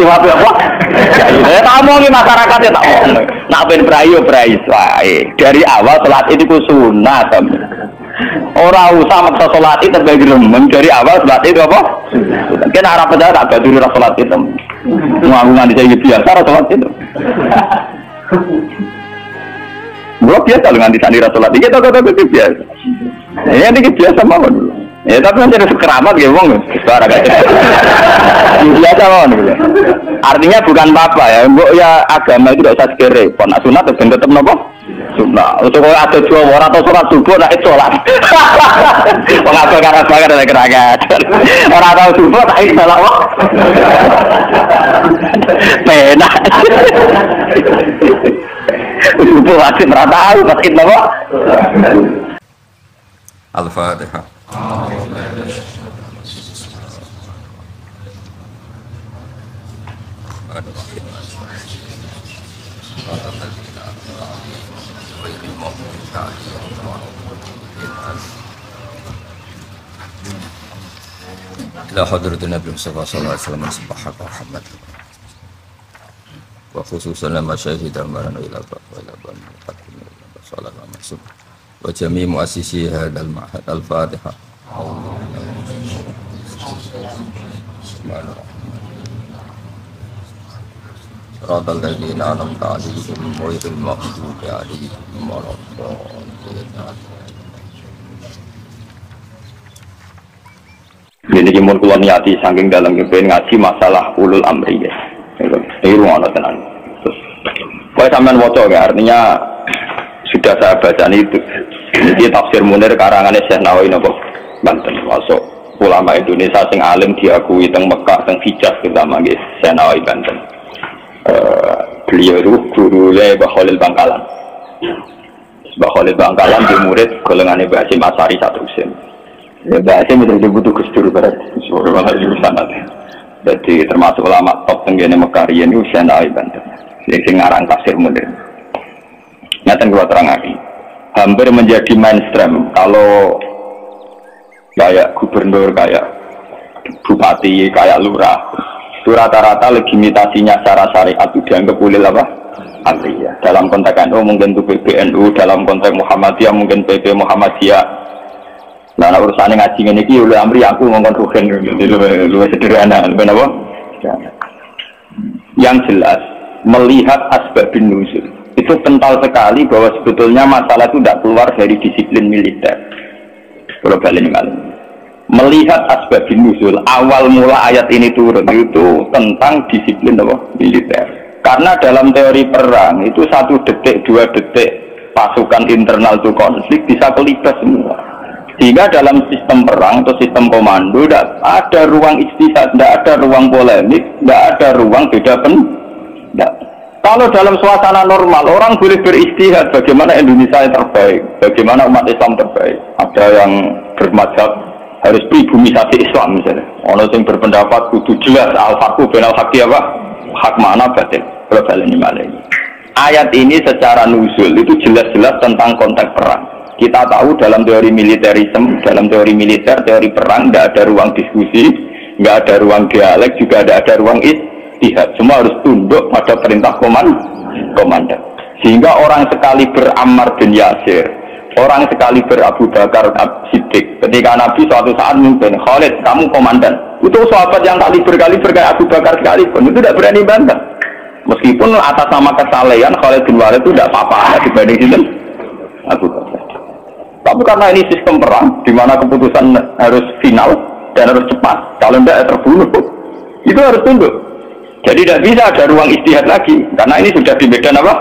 Cuma apa? Ya tak omongi masyarakat ya tak omong. Nak ben brayo brais wae. Dari awal salat itu sunat. Ora usah maksa salat itu gremeng dari awal salat itu apa? Kan arah pejabat tak baduri salat itu. Ngagungan dicai biasa salat itu. Gua biasa dengan disani salat iki to biasa. Ya ini biasa mawon. Ya tapi kan jadi keramat ya wong suara gak biasa mawon gitu. Artinya bukan apa-apa ya. Mbok ya agama itu tidak usah sekere. Pon sunat tetep napa? Sunat. Untuk ada dua orang atau sholat subuh nak sholat. Mengapa karena sebagai ada gerakan. Orang tahu subuh tak sholat. Pena. Subuh wajib merata tahu masjid napa? Al-Fatihah. ila hadratin Nabi Mustafa sallallahu alaihi wasallam subhanahu wa Muhammad wa khususan lama syahidah marana ila sallallahu alaihi wasallam wa jami' muassisi hadzal ma'had al-Fatihah. صراط الذين أنعمت عليهم غير المغضوب عليهم ولا الضالين. Jadi kimur kula niati saking dalam kepen ngaji masalah ulul amri ya. Ini ruang tenan. Terus kowe sampean waca ya, artinya sudah saya baca itu. Ini tafsir Munir karangannya Syekh Nawawi napa Banten. Masuk ulama Indonesia sing alim diakui teng Mekah teng Hijaz terutama nggih Syekh Nawawi Banten. Beliau itu guru Mbah Khalil Bangkalan. Mbah Khalil Bangkalan di murid golongannya Mbah Hasyim Asy'ari Satrusin. Ya Mbah Hasyim itu dibutuh Gusdur barat suara malah jurusan nanti. Jadi termasuk ulama top tenggene Mekah riyen itu Syekh Nawawi Banten. Sing ngarang tafsir Munir. Ngaten kula terangake. Hampir menjadi mainstream kalau kayak gubernur, kayak bupati, kayak lurah. Rata-rata legitimasinya secara syariat itu dianggap ulil apa? Amri ya. Dalam konteks NU mungkin itu PBNU, dalam konteks Muhammadiyah mungkin PP Muhammadiyah. Nah, urusannya ngaji ini ulil amri aku ngomong rugen gitu, lebih sederhana, lebih apa? Yang jelas melihat asbabun nuzul itu kental sekali bahwa sebetulnya masalah itu tidak keluar dari disiplin militer. Kalau balik ini melihat asbabun nuzul awal mula ayat ini turun itu tentang disiplin apa? Militer. Karena dalam teori perang itu 1 detik 2 detik pasukan internal itu konflik bisa kelibas semua. Sehingga dalam sistem perang atau sistem komando tidak ada ruang istihad, tidak ada ruang polemik, tidak ada ruang beda pendapat. Kalau dalam suasana normal orang boleh beristihad bagaimana Indonesia yang terbaik, bagaimana umat Islam terbaik. Ada yang bermadzhab harus pribumisasi Islam misalnya. Orang yang berpendapat kudu jelas al-farqu bainal haqqi apa? Hak mana batil. Global ini malah ini. Ayat ini secara nuzul itu jelas-jelas tentang konteks perang. Kita tahu dalam teori militerisme, dalam teori militer, teori perang tidak ada ruang diskusi, nggak ada ruang dialek, juga tidak ada ruang istihad. Semua harus tunduk pada perintah komandan. Sehingga orang sekali berammar bin Yasir, orang sekali berabu Bakar Siddiq. Ketika Nabi suatu saat memimpin, Khalid, kamu komandan. Itu sahabat yang kali-berkali kayak Abu Bakar sekalipun itu tidak berani bantah. Meskipun atas nama kesalehan Khalid bin Walid itu tidak apa-apa dibanding itu Abu Bakar. Tapi karena ini sistem perang, di mana keputusan harus final dan harus cepat. Kalau tidak terbunuh, itu harus tunduk. Jadi tidak bisa ada ruang istihad lagi, karena ini sudah di medan apa?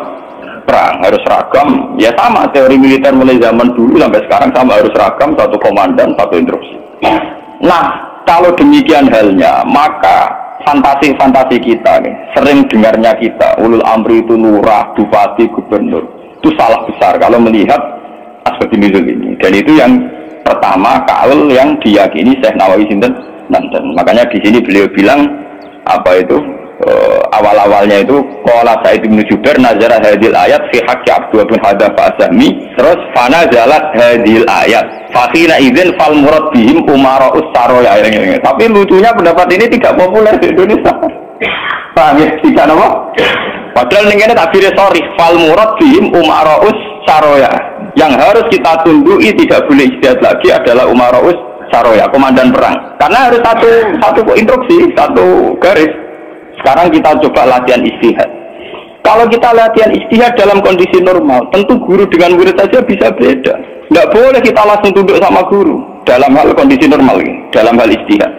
Perang, harus ragam. Ya sama, teori militer mulai zaman dulu sampai sekarang sama, harus ragam, satu komandan, satu instruksi. Nah, kalau demikian halnya, maka fantasi-fantasi kita nih, sering dengarnya kita, ulul amri itu lurah, bupati, gubernur, itu salah besar kalau melihat asbabun nuzul ini. Dan itu yang pertama kaul yang diyakini Syekh Nawawi sinten Banten. Makanya di sini beliau bilang apa itu awal-awalnya itu qala Sa'id bin Jubair nazara hadil ayat fi haqqi Abdullah bin Hadzafah As-Sahmi, terus fana jalat hadil ayat fakhina idzin fal murad bihim umara'us saroya. Tapi lucunya pendapat ini tidak populer di Indonesia. Paham ya? Tidak apa? Padahal ini takbirnya sorry, fal murad bihim umara'us saroya. Yang harus kita tundui tidak boleh ijtihad lagi adalah umara'us saroya, komandan perang. Karena harus satu instruksi, satu garis. Sekarang kita coba latihan ijtihad. Kalau kita latihan ijtihad dalam kondisi normal, tentu guru dengan murid saja bisa beda. Tidak boleh kita langsung tunduk sama guru dalam hal kondisi normal, dalam hal ijtihad.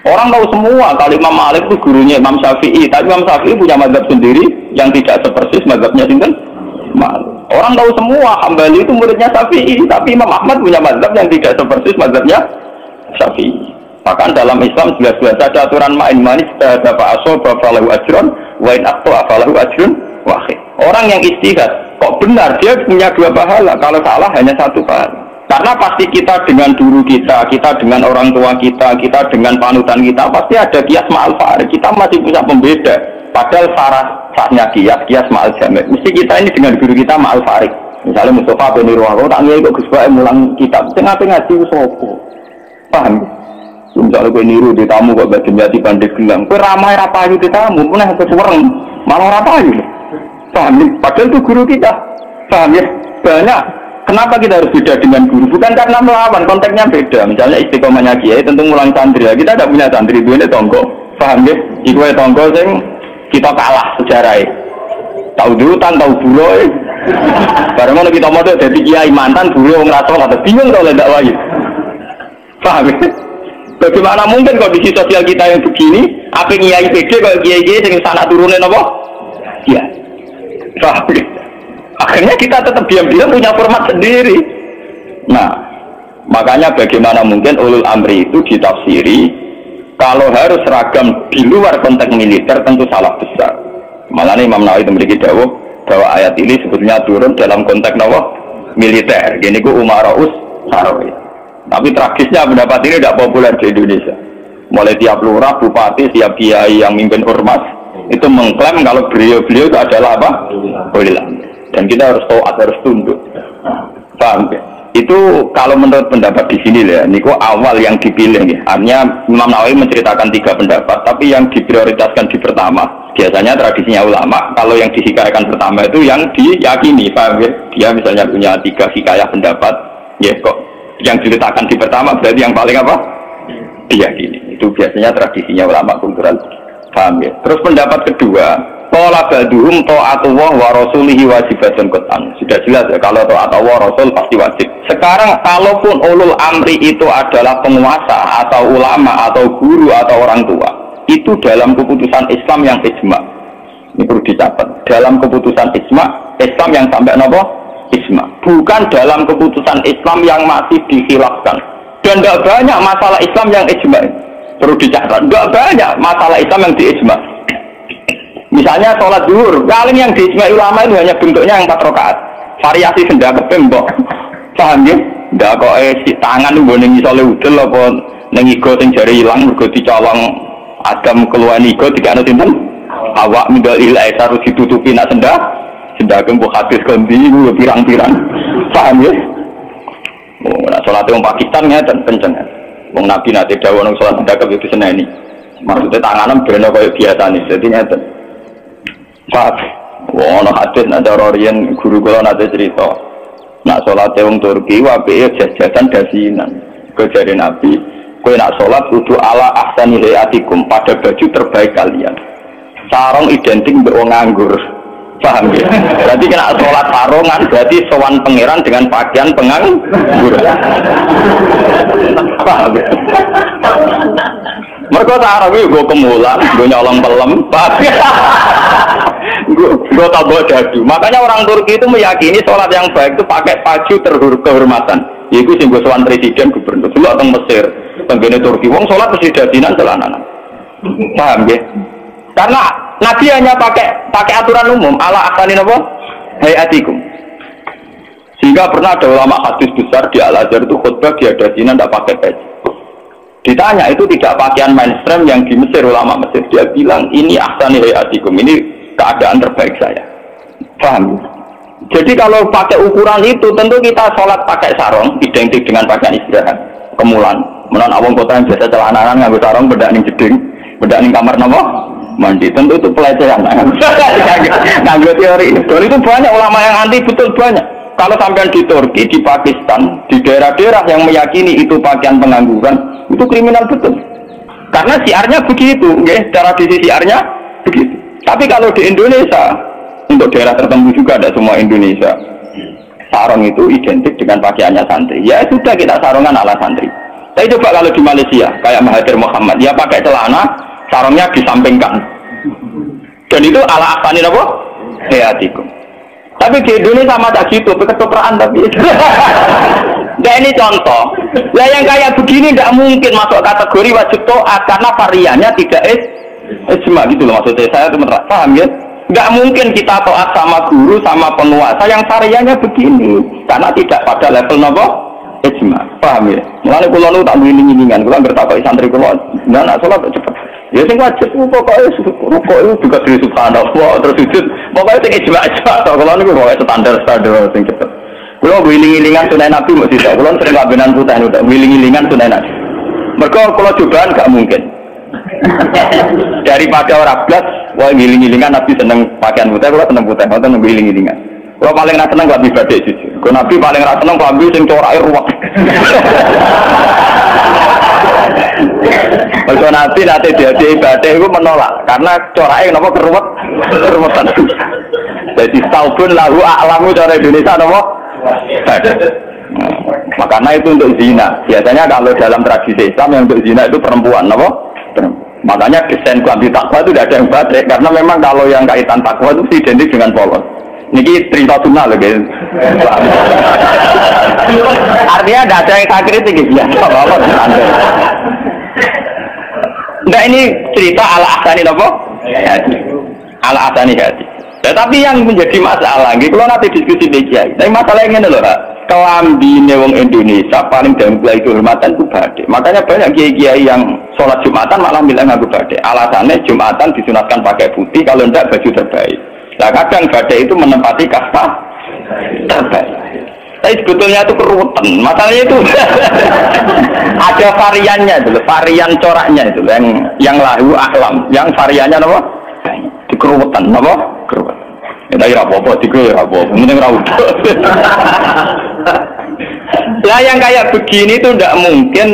Orang tahu semua kalau Imam Malik itu gurunya Imam Syafi'i, tapi Imam Syafi'i punya mazhab sendiri yang tidak sepersis mazhabnya sinten Malik. Orang tahu semua Hambali itu muridnya Syafi'i, tapi Imam Ahmad punya mazhab yang tidak sepersis mazhabnya Syafi'i. Bahkan dalam Islam jelas-jelas ada aturan manis dapat asoba falahu ajron, wa in aqta falahu ajrun wahid. Orang yang ijtihad kok benar dia punya 2 pahala, kalau salah hanya 1 pahala. Karena pasti kita dengan guru kita dengan orang tua kita dengan panutan kita, pasti ada kias ma'al farid. Kita masih punya pembeda. Padahal sahnya kias ma'al jami'. Mesti kita ini dengan guru kita ma'al farid. Misalnya Mustafa bin Irwaho, tak ngiyak kok Gus Bae mulang kitab. Tengah-tengah ngaji sopo. Paham? Misalnya kau niru di tamu kok bagian jati pandai gelang. Kau ramai rapayu di tamu, punah kesuwereng. Malah rapayu. Paham? Padahal itu guru kita. Paham ya? Banyak. Kenapa kita harus beda dengan guru? Bukan karena melawan, konteksnya beda. Misalnya istiqomahnya kiai tentu mulang santri. Kita tidak punya santri, ini tonggo. Paham ya? Iku tonggo sing kita kalah sejarahnya. Tahu durutan, tahu buroy. Barang mana kita mau jadi kiai mantan buroy ngerasa atau bingung kalau tidak lagi. Paham ya? Bagaimana mungkin kondisi sosial kita yang begini? Apa kiai PD kalau kiai sing sana turunin apa? Iya. Paham ya? Akhirnya kita tetap diam-diam punya format sendiri. Nah, makanya bagaimana mungkin ulul amri itu ditafsiri kalau harus seragam di luar konteks militer tentu salah besar. Malah Imam Nawawi memiliki dawuh bahwa ayat ini sebetulnya turun dalam konteks militer. Gini ku umara'us sarowi. Tapi tragisnya pendapat ini tidak populer di Indonesia. Mulai tiap lurah, bupati, tiap kiai yang mimpin ormas itu mengklaim kalau beliau-beliau itu adalah apa? Ulul amri. Dan kita harus taat, harus tunduk. Paham ya? Itu kalau menurut pendapat di sini ya, niku awal yang dipilih ya. Artinya Imam Nawawi menceritakan 3 pendapat, tapi yang diprioritaskan di pertama. Biasanya tradisinya ulama, kalau yang dihikayakan pertama itu yang diyakini, paham ya? Dia misalnya punya 3 hikayah pendapat, ya kok yang diletakkan di pertama berarti yang paling apa? Diyakini. Itu biasanya tradisinya ulama kultural. Paham ya? Terus pendapat kedua, qala ba'duhum ta'atullah wa rasulihi wajibatun qat'an. Sudah jelas ya, kalau taat Allah Rasul pasti wajib. Sekarang kalaupun ulul amri itu adalah penguasa atau ulama atau guru atau orang tua, itu dalam keputusan Islam yang ijma. Ini perlu dicatat. Dalam keputusan ijma, Islam yang sampai nopo? Ijma. Bukan dalam keputusan Islam yang masih dikhilafkan. Dan tidak banyak masalah Islam yang ijma. Perlu dicatat. Tidak banyak masalah Islam yang diijma. Misalnya sholat zuhur, paling yang diijma ulama itu hanya bentuknya yang 4 rakaat. Variasi sendal kepembok. Paham ya? Ndak kok si tangan nggo ning isole udel apa ning igo sing jare ilang mergo dicolong Adam keluar igo dikane sinten? Awak mindal ilai harus ditutupi nak sendal. Sendal kembok hadis kondi ku pirang-pirang. Paham ya? Oh, nak sholat wong Pakistan ngeten kenceng. Wong Nabi nate dawuh nang sholat sendal itu seneni. Maksudnya tanganan beno kaya biasane. Dadi ngeten. Pak, wono hadis nak cara riyen guru kula nate cerita. Nak salat wong Turki apike jajasan dasinan. Kejare Nabi, kowe nak salat kudu ala ahsani hayatikum, pada baju terbaik kalian. Sarung identik mbek wong nganggur. Paham ya? Berarti kena salat sarungan berarti sowan pangeran dengan pakaian penganggur. Paham ya? Mereka sarung itu gue kemulan, gue nyolong pelem, gue tabok dadu. Makanya orang Turki itu meyakini sholat yang baik itu pakai baju kehormatan. Itu sih gue sowan presiden gubernur dulu atau Mesir, tenggene Turki. Wong sholat mesti dadinan celananan. Paham ya? Karena Nabi hanya pakai aturan umum ala ahsanin apa? Hayatikum. Sehingga pernah ada ulama hadis besar di Al-Azhar itu khutbah dia dasinan tidak pakai baju. Ditanya itu tidak pakaian mainstream yang di Mesir, ulama Mesir, dia bilang ini ahsani hayatikum, ini keadaan terbaik saya. Paham? Jadi kalau pakai ukuran itu tentu kita sholat pakai sarung identik dengan pakaian istirahat, kemulan. Menon awang kota yang biasa celananan nganggo sarung bedak ning jeding, bedak ning kamar napa? mandi. Tentu itu pelecehan. Nganggo teori. Dan itu banyak ulama yang anti, betul banyak. Kalau sampean di Turki, di Pakistan, di daerah-daerah yang meyakini itu pakaian pengangguran, itu kriminal betul. Karena siarnya begitu, ya, tradisi siarnya begitu. Tapi kalau di Indonesia, untuk daerah tertentu juga, ada semua Indonesia, sarung itu identik dengan pakaiannya santri. Ya sudah, kita sarungan ala santri. Tapi coba kalau di Malaysia, kayak Mahathir Muhammad, dia pakai celana, sarungnya disampingkan. Dan itu ala asani apa? Hayatikum. Tapi di Indonesia sama tak gitu, ketoprak tapi. Nah ini contoh. Nah yang kayak begini tidak mungkin masuk kategori wajib taat karena variannya tidak ijma gitu loh maksudnya. Saya itu paham ya? Nggak mungkin kita taat sama guru sama penguasa yang variannya begini karena tidak pada level nopo ijma. Paham ya? Mulane kula nu tak ngiling-ngilingan, kula ngertakoi santri kula, nak salat cepet. Ya sing wajib pokoknya rukuk itu juga dari subhanallah terus sujud pokoknya sing ijma-ijma tok kula niku pokoke standar sing cepet. Kula wiling-wilingan sunah Nabi mesti tidak. Kula sering kabenan putih udah wiling-wilingan sunah Nabi. Mergo kula cobaan gak mungkin. Daripada orang blas, wah wiling-wilingan Nabi seneng pakaian putih, kula seneng putih, wonten wiling-wilingan. Kula paling ra seneng klambi badhe jujur. Kula Nabi paling ra seneng klambi sing corake ruwet. Mergo Nabi nate diadhi ibadah iku menolak karena corake napa keruwetan. Jadi saubun lahu a'lamu cara Indonesia napa? Makanya itu untuk zina. Biasanya kalau dalam tradisi Islam yang untuk zina itu perempuan, apa? Makanya desain klambi takwa itu tidak ada yang badai karena memang kalau yang kaitan takwa itu identik dengan polos. Niki cerita sunnah loh guys. Artinya tidak ada yang saya kritik ya. Apa? Nah ini cerita ala asani apa? Ala asani hati. Tetapi yang menjadi masalah, kalau nanti diskusi BKI, tapi masalahnya ini loh, kelambine wong Indonesia paling damai itu hormatan itu badai. Makanya banyak kiai-kiai yang sholat Jumatan malah bilang ngaku badai. Alasannya Jumatan disunatkan pakai putih, kalau tidak baju terbaik. Nah kadang badai itu menempati kasta terbaik. Tapi sebetulnya itu keruwetan. Masalahnya itu ada variannya itu, varian coraknya itu, yang lahu aklam, yang variannya apa? Dikeruwetan, apa? Keruwetan. Kita kira apa-apa, dikira apa-apa, mending rawuh. Lah yang kayak begini itu tidak mungkin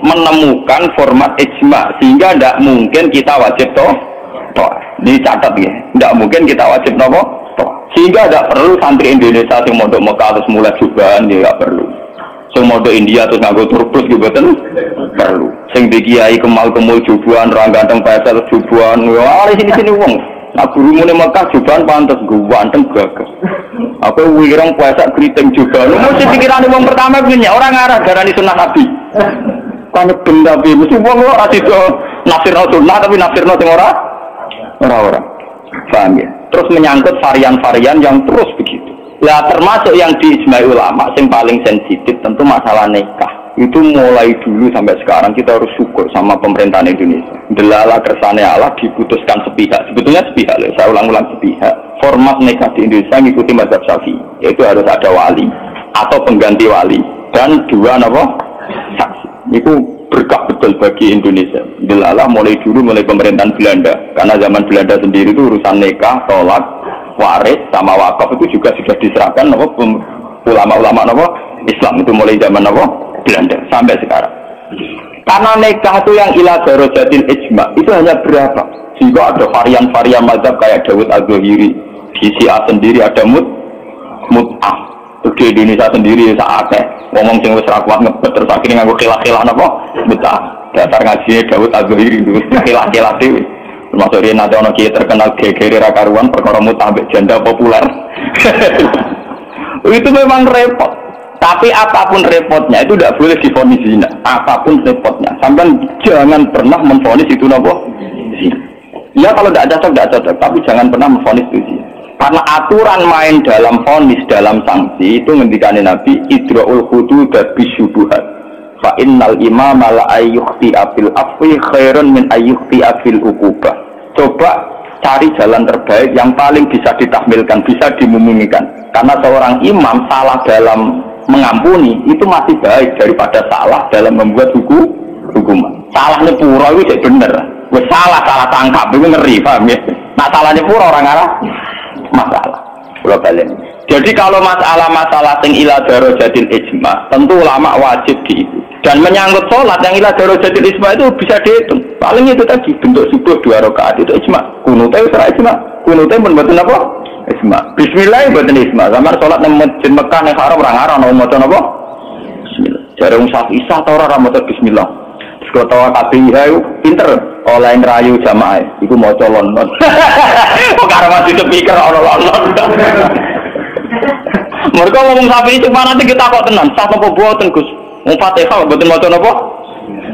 menemukan format ijma, sehingga tidak mungkin kita wajib toh. Dicatat ya, tidak mungkin kita wajib toh. Sehingga tidak perlu santri Indonesia yang mondok Mekah terus mulai jubahan, ya tidak perlu. Sing mondok India terus nganggo turbus gitu kan perlu. Sing dikiai kemal-kemul jubahan, orang ganteng pesel jubahan, wah sini-sini wong. Nah guru mune Mekah jubahan pantes ganteng gagah. Apa wirang puasa keriting jubahan. Mesti pikirane wong pertama punya orang arah darani sunnah Nabi. Kan benda piye mesti wong ora sida nafsirno sunnah tapi nafsirno sing ora. Paham ya? Terus menyangkut varian-varian yang terus begitu. Ya termasuk yang diijmai ulama yang paling sensitif tentu masalah nikah. Itu mulai dulu sampai sekarang kita harus syukur sama pemerintahan Indonesia. Delala kersane Allah diputuskan sepihak. Sebetulnya sepihak, saya ulang-ulang sepihak. Format nikah di Indonesia mengikuti mazhab Syafi'i, yaitu harus ada wali atau pengganti wali dan dua saksi. Itu berkah betul bagi Indonesia. Delala mulai dulu mulai pemerintahan Belanda, karena zaman Belanda sendiri itu urusan nikah, tolak, waris sama wakaf itu juga sudah diserahkan ulama-ulama Islam itu mulai zaman Belanda sampai sekarang. Karena nikah itu yang ila darajatil ijma itu hanya berapa? Jika ada varian-varian mazhab kayak Dawud Al-Zahiri, di Syiah sendiri ada mut'ah. Di Indonesia sendiri saatnya ngomong sing wis ra kuat ngebet terus akhirnya nganggo khilah-khilah napa? Mut'ah. Dasar ngajine Dawud Al-Zahiri itu khilah-khilah dhewe. Termasuk dia nanti orang kiai terkenal gegere ra karuan perkara mut'ah janda populer. Itu memang repot. Tapi apapun repotnya itu tidak boleh divonis zina. Apapun repotnya, sampai jangan pernah menvonis itu nopo zina. Ya kalau tidak cocok, tapi jangan pernah menvonis itu zina. Karena aturan main dalam vonis, dalam sanksi itu ngendikane Nabi idraul hudud bisyubuhat. Fa innal imama la ayyukhti afil afwi khairun min ayyukhti afil uqubah. Coba cari jalan terbaik yang paling bisa ditahmilkan, bisa dimumumikan. Karena seorang imam salah dalam mengampuni itu masih baik daripada salah dalam membuat hukuman. Salahnya pura itu benar. salah tangkap itu ngeri, paham ya? Nah salahnya pura orang arah masalah. Kalau balen. Jadi kalau masalah sing ila darajatil ijma, tentu ulama wajib diikuti. Dan menyangkut sholat yang ila darajatil ijma itu bisa dihitung. Paling itu tadi bentuk subuh 2 rakaat itu ijma. Kunute wis ora ijma. Kunute pun mboten apa? Ijma. Bismillah mboten ijma. Sampeyan sholat nang masjid Mekah ning haram ora ngarang ana maca napa? Bismillah. Jare wong Syafi'i ta ora maca bismillah. Sekotawa KPIH itu pinter oleh ngerayu jamaah itu mau colon karena masih speaker orang-orang mereka ngomong sapi itu mana nanti kita kok tenan sah apa buatan Gus mau Fatihah buatan mau apa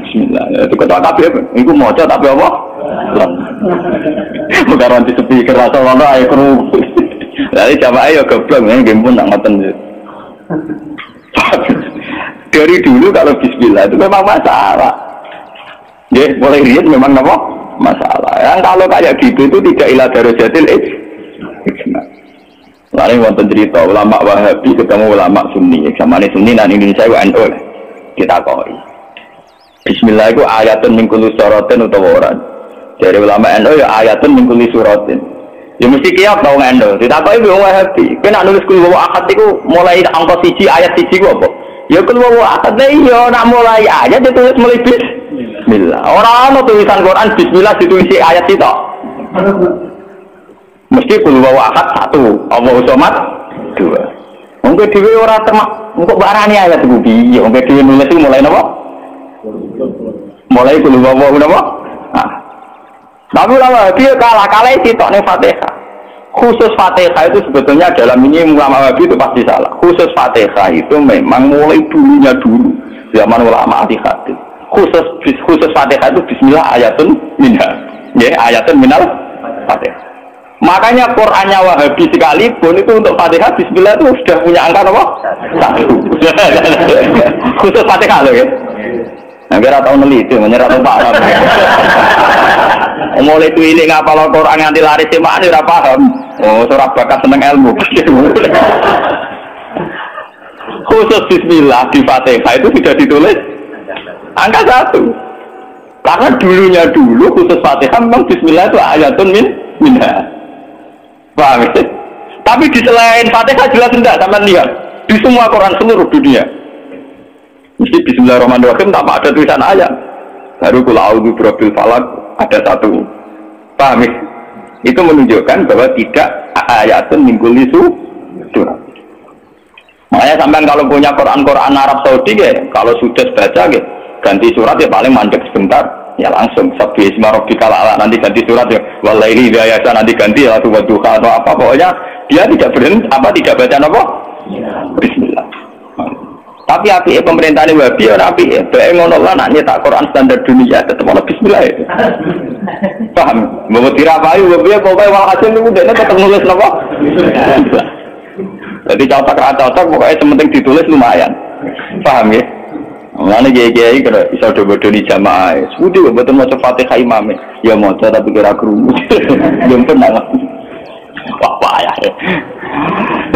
bismillah itu ketua KPIH itu mau tapi apa bukan nanti speaker atau orang ayo kru jadi jamaah ya goblok ini game pun tak ngoten dari dulu kalau bismillah itu memang masalah. Ya, mulai riat memang apa? Masalah. Yang kalau kayak gitu itu tidak ila darajatil ijma. Lalu wonten cerita ulama Wahabi ketemu ulama Sunni. Zamane Sunni dan Indonesia itu NU. Kita koi. Bismillah itu ayatun min kulli suratin utawa ora. Dari ulama NU ya ayatun min kulli suratin. Ya mesti kiap tau NU. Ditakoki wong Wahabi. Kena nulis kul wa akad iku mulai angka 1 ayat 1 ku apa? Ya kul wa akad iya nak mulai ayat ditulis mulai Bismillah. Orang tulisan Quran Bismillah ditulis ayat itu. Mesti kul wa ahad 1, Allahu samad 2. Mungkin dhewe ora termak, engko barani ayat iku piye? Mungkin dhewe nulis iku mulai napa? Mulai kul wa napa? Nah. Tapi ulama dia kalah sitok ning Fatihah. Khusus Fatihah itu sebetulnya dalam ini ulama Wahabi itu pasti salah. Khusus Fatihah itu memang mulai dulunya dulu zaman ulama hadis. Khusus Fatihah itu bismillah ayatun minha. Ya, ayatun minal Fatihah. Makanya Qur'annya Wahabi sekalipun itu untuk Fatihah bismillah itu sudah punya angka apa? 1. Khusus Fatihah loh ya. Nah, kira tahu neliti, menyerah tahu paham. Mulai itu ini ngapal Quran nganti laris semaan ora paham. Oh, surah bakat seneng ilmu. Khusus bismillah di Fatihah itu sudah ditulis angka 1. Karena dulunya dulu khusus Fatihah memang bismillah itu ayatun minha. Paham ya? Tapi di selain Fatihah jelas tidak sama lihat. Di semua Quran seluruh dunia. Mesti bismillahirrahmanirrahim tanpa ada tulisan ayat. Baru kul a'udzu birabbil falaq ada 1. Paham ya? Itu menunjukkan bahwa tidak ayatun min kulli surah. Makanya sampean kalau punya Quran Arab Saudi ya, kalau sudah baca ya, ganti surat ya paling mandek sebentar ya langsung sabbi isma rabbikal a'la nanti ganti surat ya wallahi idza nanti ganti ya wadduha atau apa pokoknya dia tidak berhenti tidak baca apa bismillah. Tapi api pemerintah ini Wahabi ora api bae ngono lah nak nyetak Quran standar dunia tetep ana bismillah ya. Paham? Mau dirapayu Wahabi pokoke walhasil niku dekne tetep nulis napa? Jadi cocok pokoknya sementing ditulis lumayan. Paham ya? Mulane kiai-kiai kena iso do-do di jamaah. Sudi kok mboten maca Fatihah imam. Ya maca tapi kira krungu. Ya tenang. Wah ya.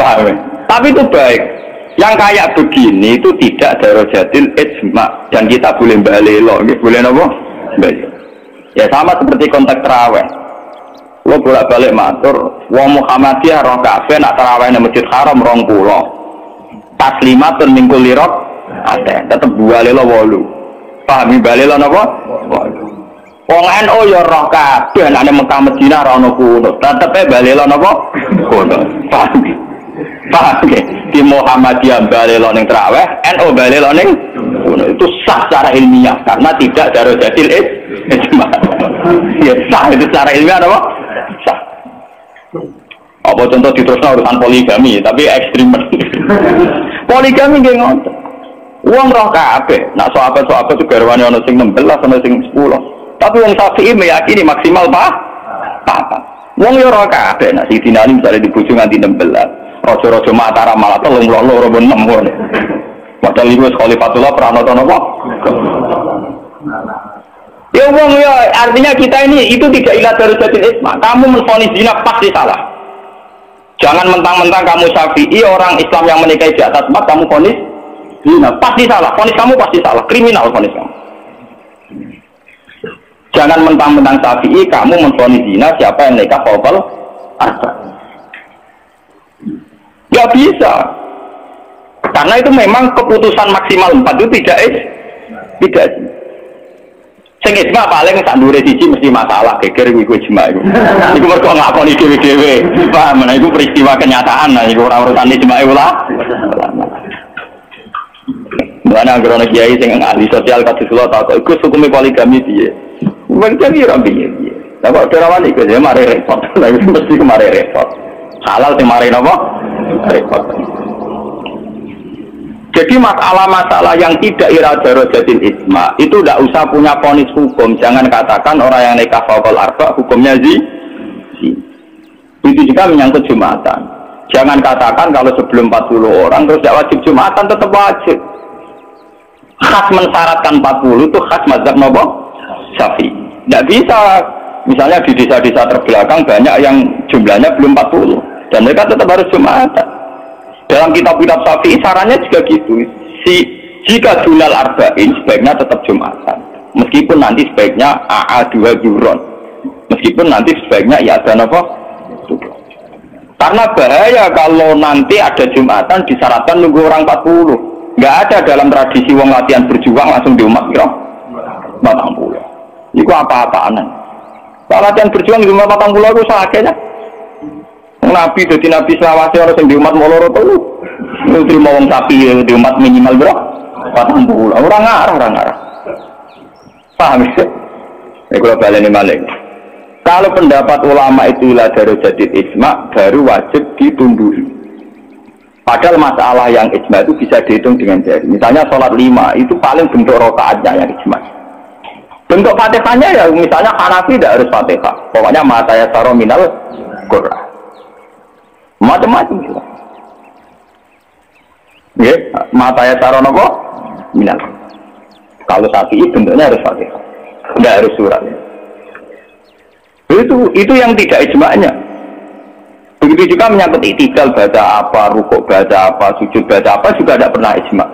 Paham. Tapi itu baik. Yang kayak begini itu tidak darajatil ijma dan kita boleh balelo, boleh napa? Baik. Ya sama seperti konteks tarawih. Lo bolak-balik matur, wong Muhammadiyah roh kabeh nak tarawih nang Masjid Haram 20. Taslimatun min kulli ada, tetap balelo 8. Pahami balelo napa? 8. Wong NU ya roh kabeh nek Mekah Madinah ora ono kuno, tetepe balelo napa? Kuno. Paham ya? Di Muhammadiyah balelo ning tarawih, NU balelo ning kuno. Itu sah secara ilmiah karena tidak darajatil ijma. Ya sah itu secara ilmiah apa? Sah. Apa contoh diterusna urusan poligami, tapi ekstrim. Poligami nggih ngoten. Wong roh kabeh, nak sahabat-sahabat itu garwane ana sing 16 ana sing 10. Tapi wong Syafi'i meyakini maksimal apa? Wong yo roh kabeh, nak sing dinali misale dibojo nganti 16. Raja-raja Mataram malah 32 ben 6 ngono. Padahal iku Khalifatullah pranata napa? Ya wong ya artinya kita ini itu tidak ilah darajatil ijma. Kamu menfonis zina pasti salah. Jangan mentang-mentang kamu Syafi'i orang Islam yang menikahi di atas 4 kamu fonis zina pasti salah. Fonis kamu pasti salah, kriminal fonis kamu. Jangan mentang-mentang Syafi'i kamu memvonis zina siapa yang nikah fawqal arba. Gak bisa. Karena itu memang keputusan maksimal 4 itu tidak. Sing ijma paling sak ndure siji mesti masalah geger iku ijma iku. Iku mergo ngakoni dhewe-dhewe. Paham, nah iku peristiwa kenyataan, nah iku ora urusan ijma ulama. Mana agrono kiai sing ahli sosial kados kula tak iku hukume poligami piye. Wong iki ora piye. Lah kok ora wani iku ya mari repot. Lah iku mesti mari repot. Halal sing mari napa? Repot. Jadi masalah-masalah yang tidak iradarojatil ijma itu tidak usah punya vonis hukum. Jangan katakan orang yang nikah fawqal arba hukumnya itu juga menyangkut Jumatan. Jangan katakan kalau sebelum 40 orang terus tidak wajib Jumatan, tetap wajib. Khas mensyaratkan 40 itu khas mazhab nopo Syafi'i. Tidak bisa. Misalnya di desa-desa terbelakang banyak yang jumlahnya belum 40 dan mereka tetap harus Jumatan. Dalam kitab-kitab Syafi'i sarannya juga gitu. Jika dunal arba'in sebaiknya tetap Jumatan. Meskipun nanti sebaiknya AA2 juron. Meskipun nanti sebaiknya ya ada apa? Karena bahaya kalau nanti ada Jumatan disyaratkan nunggu orang 40. Nggak ada dalam tradisi wong latihan berjuang langsung diumat kira 40. Itu apa-apaan. Kalau latihan berjuang di umat 40 itu sakitnya. Nabi jadi nabi selawase orang yang di umat moloro tuh terima wong sapi di umat minimal berapa? 40. Orang ngarah. Paham ya? Ini kalau baleni malik. Kalau pendapat ulama itu lah dari jadi ijma baru wajib ditundui. Padahal masalah yang ijma itu bisa dihitung dengan jari. Misalnya sholat 5 itu paling bentuk rokaatnya yang ijma. Bentuk fatihahnya ya misalnya Hanafi tidak harus fatihah. Pokoknya mata ya saro minal Qur'an. Macam-macam juga. Ya, mata ya taruh nopo minal. Kalau Syafi'i bentuknya harus fatihah, tidak harus surat. Itu yang tidak ijma'nya. Begitu juga menyangkut i'tidal baca apa, rukuk baca apa, sujud baca apa juga tidak pernah ijma'.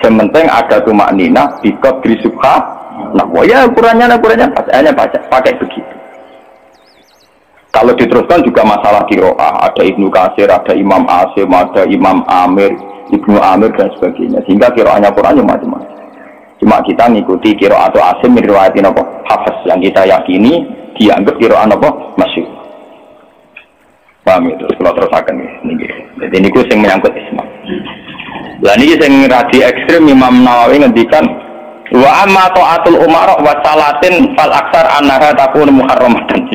Yang penting ada tumakninah biqadri subha. Nah, ya ukurannya pakai begitu. Kalau diteruskan juga masalah qiraah, ada Ibnu Katsir, ada Imam Asim, ada Imam Amir, Ibnu Amir dan sebagainya. Sehingga qiraahnya Qurannya macam-macam. Cuma kita ngikuti qiraah atau Asim riwayatin apa? Hafiz yang kita yakini dianggap qiraah apa? Masyhur. Paham itu? Kalau terusakan ini. Jadi ini ku sing menyangkut isma. Lah niki sing radi ekstrem Imam Nawawi ngendikan wa amma ta'atul umara wa salatin fal aksar annaha takun muharramatan.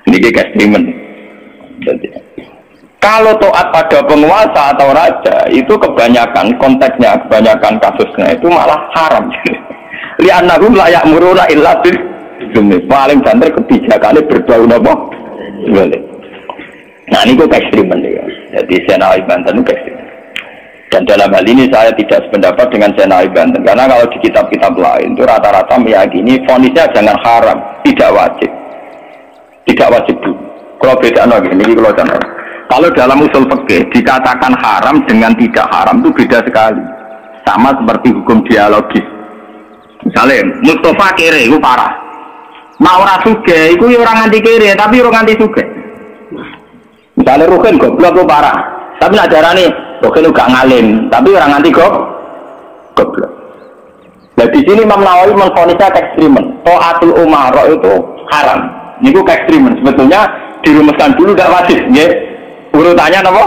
Ini ekstremen. Kalau taat pada penguasa atau raja itu kebanyakan konteksnya, kebanyakan kasusnya itu malah haram. Li'annahum la ya'muruna illa bil dzulmi. Paling banter kebijakannya berbau napa? Boleh. Nah, ini kok ekstremen ya. Jadi Senawi Banten itu ekstremen. Dan dalam hal ini saya tidak sependapat dengan Senawi Banten karena kalau di kitab-kitab lain itu rata-rata meyakini vonisnya jangan haram, tidak wajib. Tidak wajib dulu. Kalau beda ini kalau contoh. Kalau dalam usul fikih dikatakan haram dengan tidak haram itu beda sekali. Sama seperti hukum dialogis. Misalnya Mustafa kere itu parah. Mau ora sugih itu ya orang anti kere tapi orang anti sugih. Misalnya Rukin goblok itu parah. Tapi nak darani Rukin gak ngalim tapi orang anti goblok. Nah di sini Imam Nawawi menfonisnya ekstremen. Ta'atul umara itu haram. Ini kok ekstremen. Sebetulnya dirumuskan dulu tidak wajib, ya. Urutannya apa?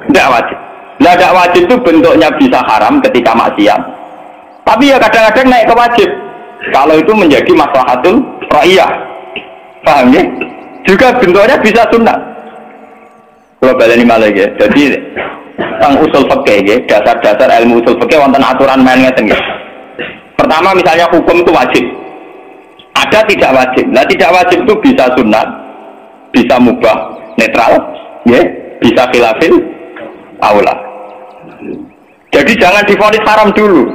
Tidak wajib. Nah, tidak wajib itu bentuknya bisa haram ketika maksiat. Tapi ya kadang-kadang naik ke wajib. Kalau itu menjadi maslahatul ra'iyah. Paham ya? Juga bentuknya bisa sunnah. Kalau baleni malah ya. Jadi tentang usul fikih ya, dasar-dasar ilmu usul fikih wonten aturan main ngeten ya. Pertama misalnya hukum itu wajib. Ada tidak wajib. Nah tidak wajib itu bisa sunat, bisa mubah, netral, ya, bisa khilafil aula. Jadi jangan divonis haram dulu,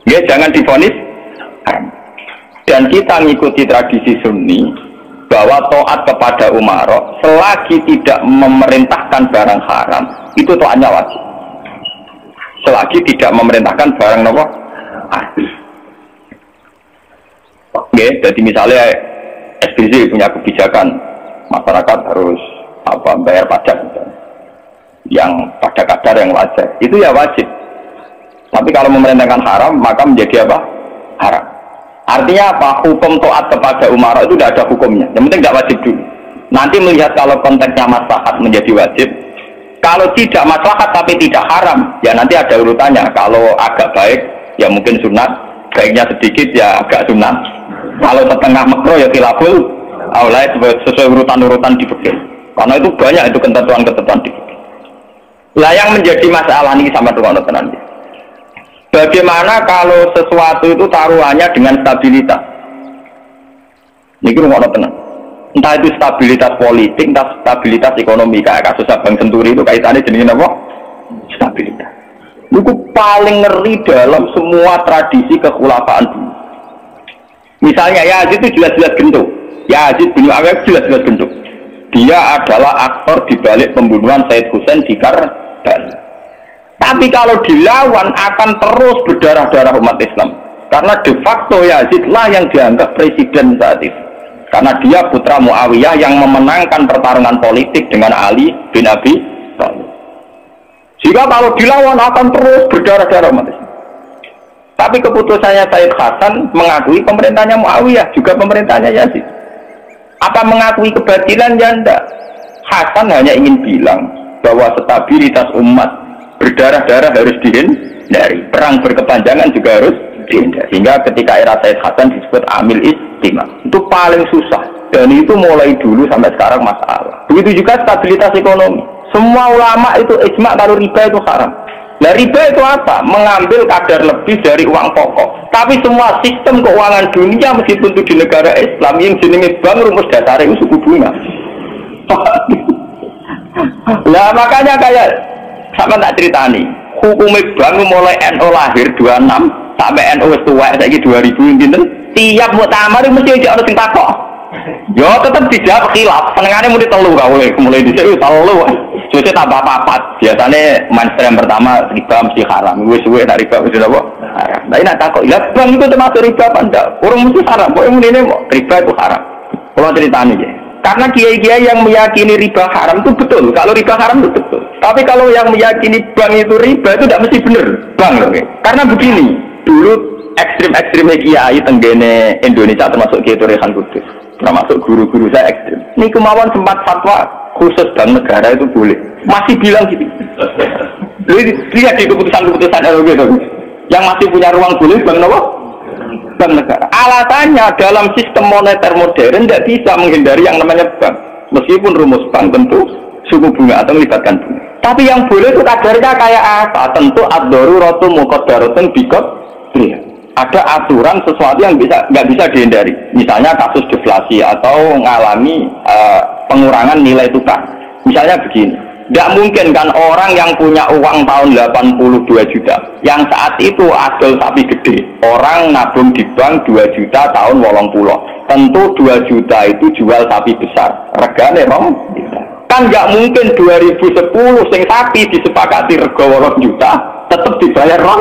ya, jangan divonis haram. Dan kita mengikuti tradisi Sunni bahwa taat kepada umara selagi tidak memerintahkan barang haram itu taatnya wajib. Selagi tidak memerintahkan barang apa? Oke, jadi misalnya SBC punya kebijakan masyarakat harus bayar pajak misalnya, yang pada kadar yang wajar, itu ya wajib. Tapi kalau memerintahkan haram, maka menjadi apa? Haram. Artinya apa? Hukum taat kepada umara itu tidak ada hukumnya. Yang penting tidak wajib dulu. Nanti melihat kalau konteksnya maslahat menjadi wajib. Kalau tidak maslahat tapi tidak haram, ya nanti ada urutannya. Kalau agak baik, ya mungkin sunat. Baiknya sedikit, ya agak sunat. Kalau setengah makro, ya khilaful aula, sesuai urutan-urutan di fikih. Karena itu banyak itu ketentuan-ketentuan di fikih. Lah yang menjadi masalah ini sama dengan nanti. Bagaimana kalau sesuatu itu taruhannya dengan stabilitas? Ini rumah tenang. Entah itu stabilitas politik, entah stabilitas ekonomi. Kayak kasus Abang Senturi itu kaitannya dengan apa? Stabilitas. Itu paling ngeri dalam semua tradisi kekhulafaan dulu. Misalnya Yazid itu jelas-jelas gendut. Yazid bin Muawiyah jelas-jelas gendut. Dia adalah aktor di balik pembunuhan Said Husain di Karbala. Tapi kalau dilawan akan terus berdarah-darah umat Islam. Karena de facto Yazid lah yang dianggap presiden saat itu. Karena dia putra Muawiyah yang memenangkan pertarungan politik dengan Ali bin Abi Thalib. Jika kalau dilawan akan terus berdarah-darah umat Islam. Tapi keputusannya Said Hasan mengakui pemerintahnya Muawiyah, juga pemerintahnya Yazid. Apa mengakui kebatilan? Ya enggak. Hasan hanya ingin bilang bahwa stabilitas umat berdarah-darah harus dihindari, perang berkepanjangan juga harus dihindari. Sehingga ketika era Said Hasan disebut amil istimah, itu paling susah, dan itu mulai dulu sampai sekarang masalah. Begitu juga stabilitas ekonomi. Semua ulama itu ijma kalau riba itu haram. Nah riba itu apa? Mengambil kadar lebih dari uang pokok. Tapi semua sistem keuangan dunia meskipun itu di negara Islam yang jenenge bank rumus dasar itu suku bunga. Lah makanya kayak sama tak ceritani, hukum bank mulai NU lahir 26 sampai NU wis tuwek saiki 2000 pinten, tiap muktamar mesti ana sing takok. Yo tetep dijawab khilaf, senengane muni telu ka mulai dhisik wis telu. Suwe tambah papat. Biasane mainstream pertama riba mesti haram. Wis suwe nek riba mesti apa? Haram. Lah nek takok, "Lah bank itu termasuk riba apa ndak?" Urung mesti haram. Pokoke muni riba itu haram. Kalau ceritani ya. Karena kiai-kiai yang meyakini riba haram itu betul. Kalau riba haram itu betul. Tapi kalau yang meyakini bank itu riba itu tidak mesti benar. Bank loh. Karena begini, dulu ekstrim-ekstrimnya kiai tenggene Indonesia termasuk Kiai Rehan Kudus, termasuk guru-guru saya ekstrim. Ini kemauan sempat fatwa khusus bank negara itu boleh. Masih bilang gitu. Lihat di keputusan-keputusan RW itu. Yang masih punya ruang boleh bank apa? Bank negara. Alasannya dalam sistem moneter modern tidak bisa menghindari yang namanya bank. Meskipun rumus bank tentu suku bunga atau melibatkan bunga. Tapi yang boleh itu kadarnya kayak apa? Tentu ad-daruratu muqaddaratun biqadriha. Ada aturan sesuatu yang nggak bisa dihindari. Misalnya kasus deflasi atau mengalami pengurangan nilai tukar. Misalnya begini. Tidak mungkin kan orang yang punya uang tahun 82 juta yang saat itu adol sapi gede, orang nabung di bank 2 juta tahun 80. Tentu 2 juta itu jual sapi besar, regane rom kan nggak mungkin 2010 sing sapi disepakati rego 8 juta tetap dibayar rom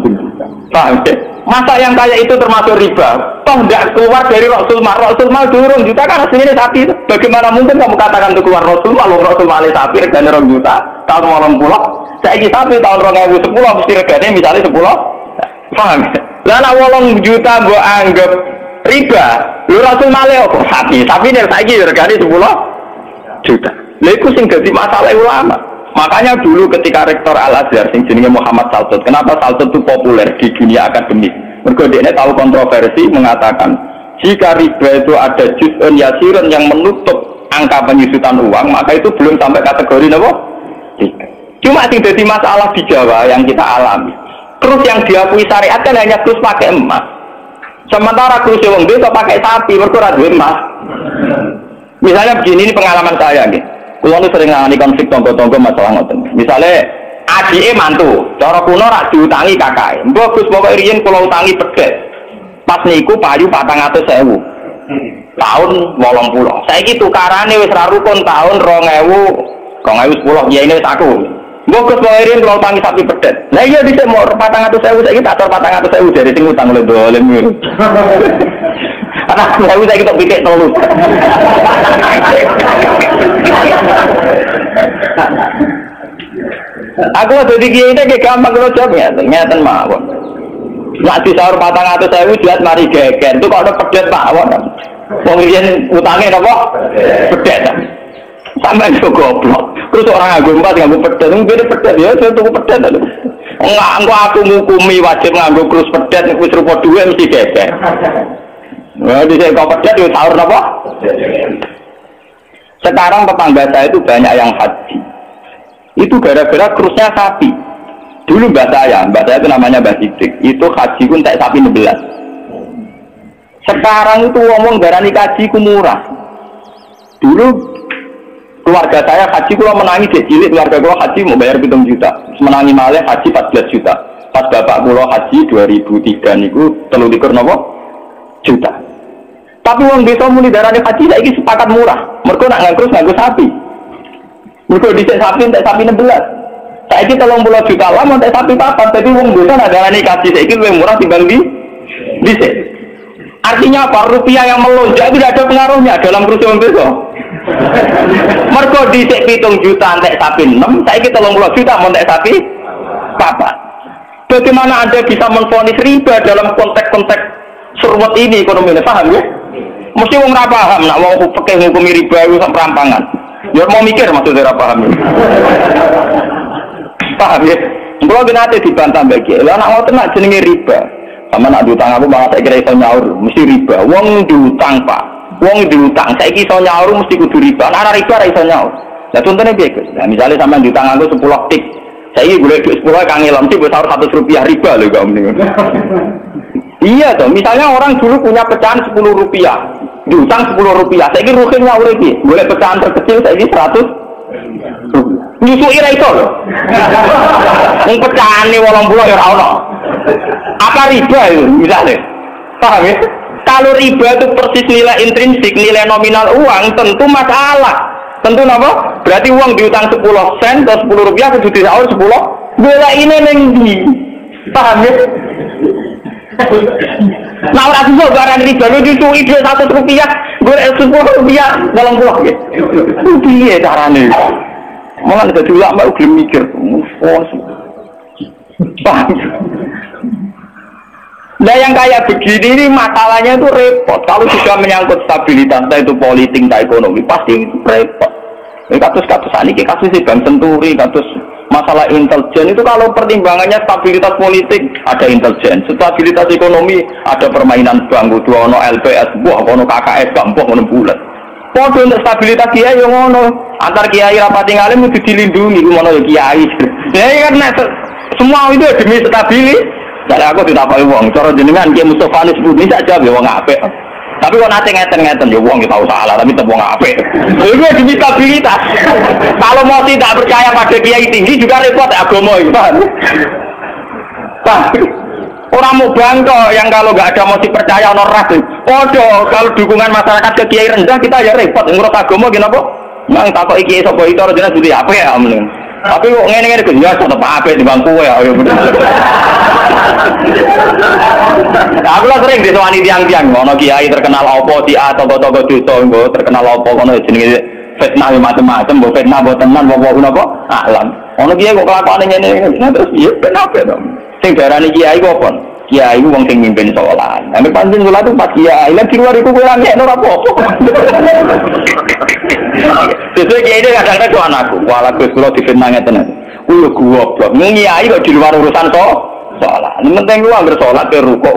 juta. Paham ya? Masa yang kayak itu termasuk riba? Toh tidak keluar dari Rasul Mal durung juta kan aslinya sapi. Bagaimana mungkin kamu katakan itu keluar Rasul Mal sapi regane 2 juta tahun 80. Saiki sapi tahun 2010 mesti regane misalnya 10. Paham? Lah nek 8 juta mbok anggap riba, lho Rasul Mal kok sapi ini saiki regane 10 juta. Lha iku sing dadi masalah ulama. Makanya dulu ketika rektor Al-Azhar sing jenenge Muhammad Saltut, kenapa Saltut itu populer di dunia akademik? Mergo dia tahu kontroversi mengatakan jika riba itu ada juz'un yasirun yang menutup angka penyusutan uang, maka itu belum sampai kategori apa? Cuma sing dadi masalah di Jawa yang kita alami. Terus yang diakui syariat kan hanya terus pakai emas. Sementara terus wong desa pakai sapi, mergo ora duwe emas. Misalnya begini, ini pengalaman saya nih. Kulo nu sering ngani konflik tonggo-tonggo masalah ngoten. Misale adike mantu, cara kuno rak diutangi kakake. Mbok Gus pokoke riyen kula utangi pedhet. Pas niku payu 400.000. Tahun 80. Saiki tukarane wis ra rukun tahun 2010 ya ini wis aku. Mbok Gus pokoke riyen kula utangi sapi pedhet. Lah iya dhisik mau 400.000 saiki tak tor 400.000 dari sing utang oleh dolim. Anak saya kita pikir telur. Aku ada di kiai ini gampang kalau jawabnya, ternyata mawon. Nak di sahur 400.000 jual mari geger, itu kok ada pedet mawon. Pengirin utangnya apa? Pedet. Sampai itu goblok. Terus orang nganggo 4 nganggo pedet, mungkin pedet ya, saya tunggu pedet. Enggak, aku ngukumi wajib nganggo krus pedet, wis rupa duwe mesti geger. Nah, di sini kok pedet ya sahur apa? Sekarang tetangga saya itu banyak yang haji. Itu gara-gara krusnya sapi. Dulu mbak saya itu namanya Mbak Sidik. Itu haji pun tak sapi 16. Sekarang itu ngomong darani haji ku murah. Dulu keluarga saya haji kalau menangi cilik, keluarga kalau haji mau bayar 7 juta. Menangi malah haji 14 juta. Pas bapak kalau haji 2003 niku 23 napa juta. Tapi wong desa muni darani haji saiki sepakat murah. Mergo nak ngangkrus nganggo sapi. Mergo dhisik sapi entek sapi 16. Saiki 30 juta lah entek sapi papat. Dadi wong desa nak darani haji saiki luwih murah timbang dhisik. Artinya apa? Rupiah yang melonjak itu tidak ada pengaruhnya dalam kursi wong desa. Mergo dhisik 7 juta entek sapi 6, saiki 30 juta entek sapi papat. Bagaimana Anda bisa menvonis riba dalam konteks-konteks surwat ini ekonomi ini, paham ya? Mesti wong ora paham nak wong fikih ngukumi riba itu sak perampangan. Ya mau mikir maksudnya ora paham. Paham ya? Kalau nanti dibantah bagi, lah nak ngoten nak jenenge riba. Sama nak diutang aku malah saya kira iso nyaur, mesti riba. Wong diutang Pak, wong diutang. Saya iso nyaur mesti kudu riba. Nak riba ora iso nyaur. Lah contohnya piye Gus? Nah misalnya sampean diutang aku 10 tik, saya iki golek duit 10 kangelan sih besar 100 rupiah riba lho kok mending. Iya toh, misalnya orang dulu punya pecahan 10 rupiah, diutang 10 rupiah. Saya kira rugi nyaur iki, golek pecahan terkecil saya ini 100. Nyusui ra iso lho. Wong pecahane 80 ya ora ono. Apa riba itu misalnya? Paham ya? Kalau riba itu persis nilai intrinsik, nilai nominal uang, tentu masalah. Tentu apa? Berarti uang diutang 10 sen atau 10 rupiah kudu disaur 10. Bela ini nengdi. Paham ya? Nah ora iso barang riba lu nyusui duit 100 rupiah, golek 10 rupiah 80 ya. Piye carane? Malah ada ulama udah mikir, paham? Nah yang kayak begini ini masalahnya itu repot. Kalau sudah menyangkut stabilitas, entah itu politik, entah ekonomi, pasti repot. Ini kasus-kasus ini, kasus Bank Senturi, kasus masalah intelijen itu kalau pertimbangannya stabilitas politik ada intelijen, stabilitas ekonomi ada permainan bank, dua ono LPS, buah ono KKS, buah ono bulat. Podo untuk stabilitas kiai yang ngono, antar kiai rapati ngalim itu dilindungi, ngono kiai. Ya karena semua itu demi stabilitas. Jadi aku tidak pakai uang. Cara jenengan kiai Mustafa Anis Budi saja ya uang apik. Tapi kalau nanti ngeten ya uang kita tahu salah, tapi tetap uang apik. Itu demi stabilitas. Kalau mau tidak percaya pada kiai tinggi juga repot agama itu, paham? Orang mau bangga yang kalau nggak ada motif percaya ono ras. Podo kalau dukungan masyarakat ke kiai rendah kita ya repot. Ngurus agama gimana kok? Mang takut kiai sapa itu orang jelas budi apa ya amun. Tapi kok ngene-ngene genjas tetep apik di bangku ya. Aku lah sering disewani tiang-tiang ono kiai terkenal apa di tokoh-tokoh desa nggo terkenal apa ono jenenge fitnah macam-macam, mbok fitnah mbok tenan apa napa alam. Ono kiai kok kelakuane ngene-ngene terus iya kenapa to? Sing darani kiai kok apa? Kiai wong sing mimpin salat. Nek pancen salat itu pas kiai, lan di luar iku kowe ora ngene ora apa-apa. Sesuai kiai itu kadang-kadang kok anakku, walah Gus kula difitnah ngeten. Kuwi goblok. Kiai kok di luar urusan salat. Penting ku anggere salat ke rukuk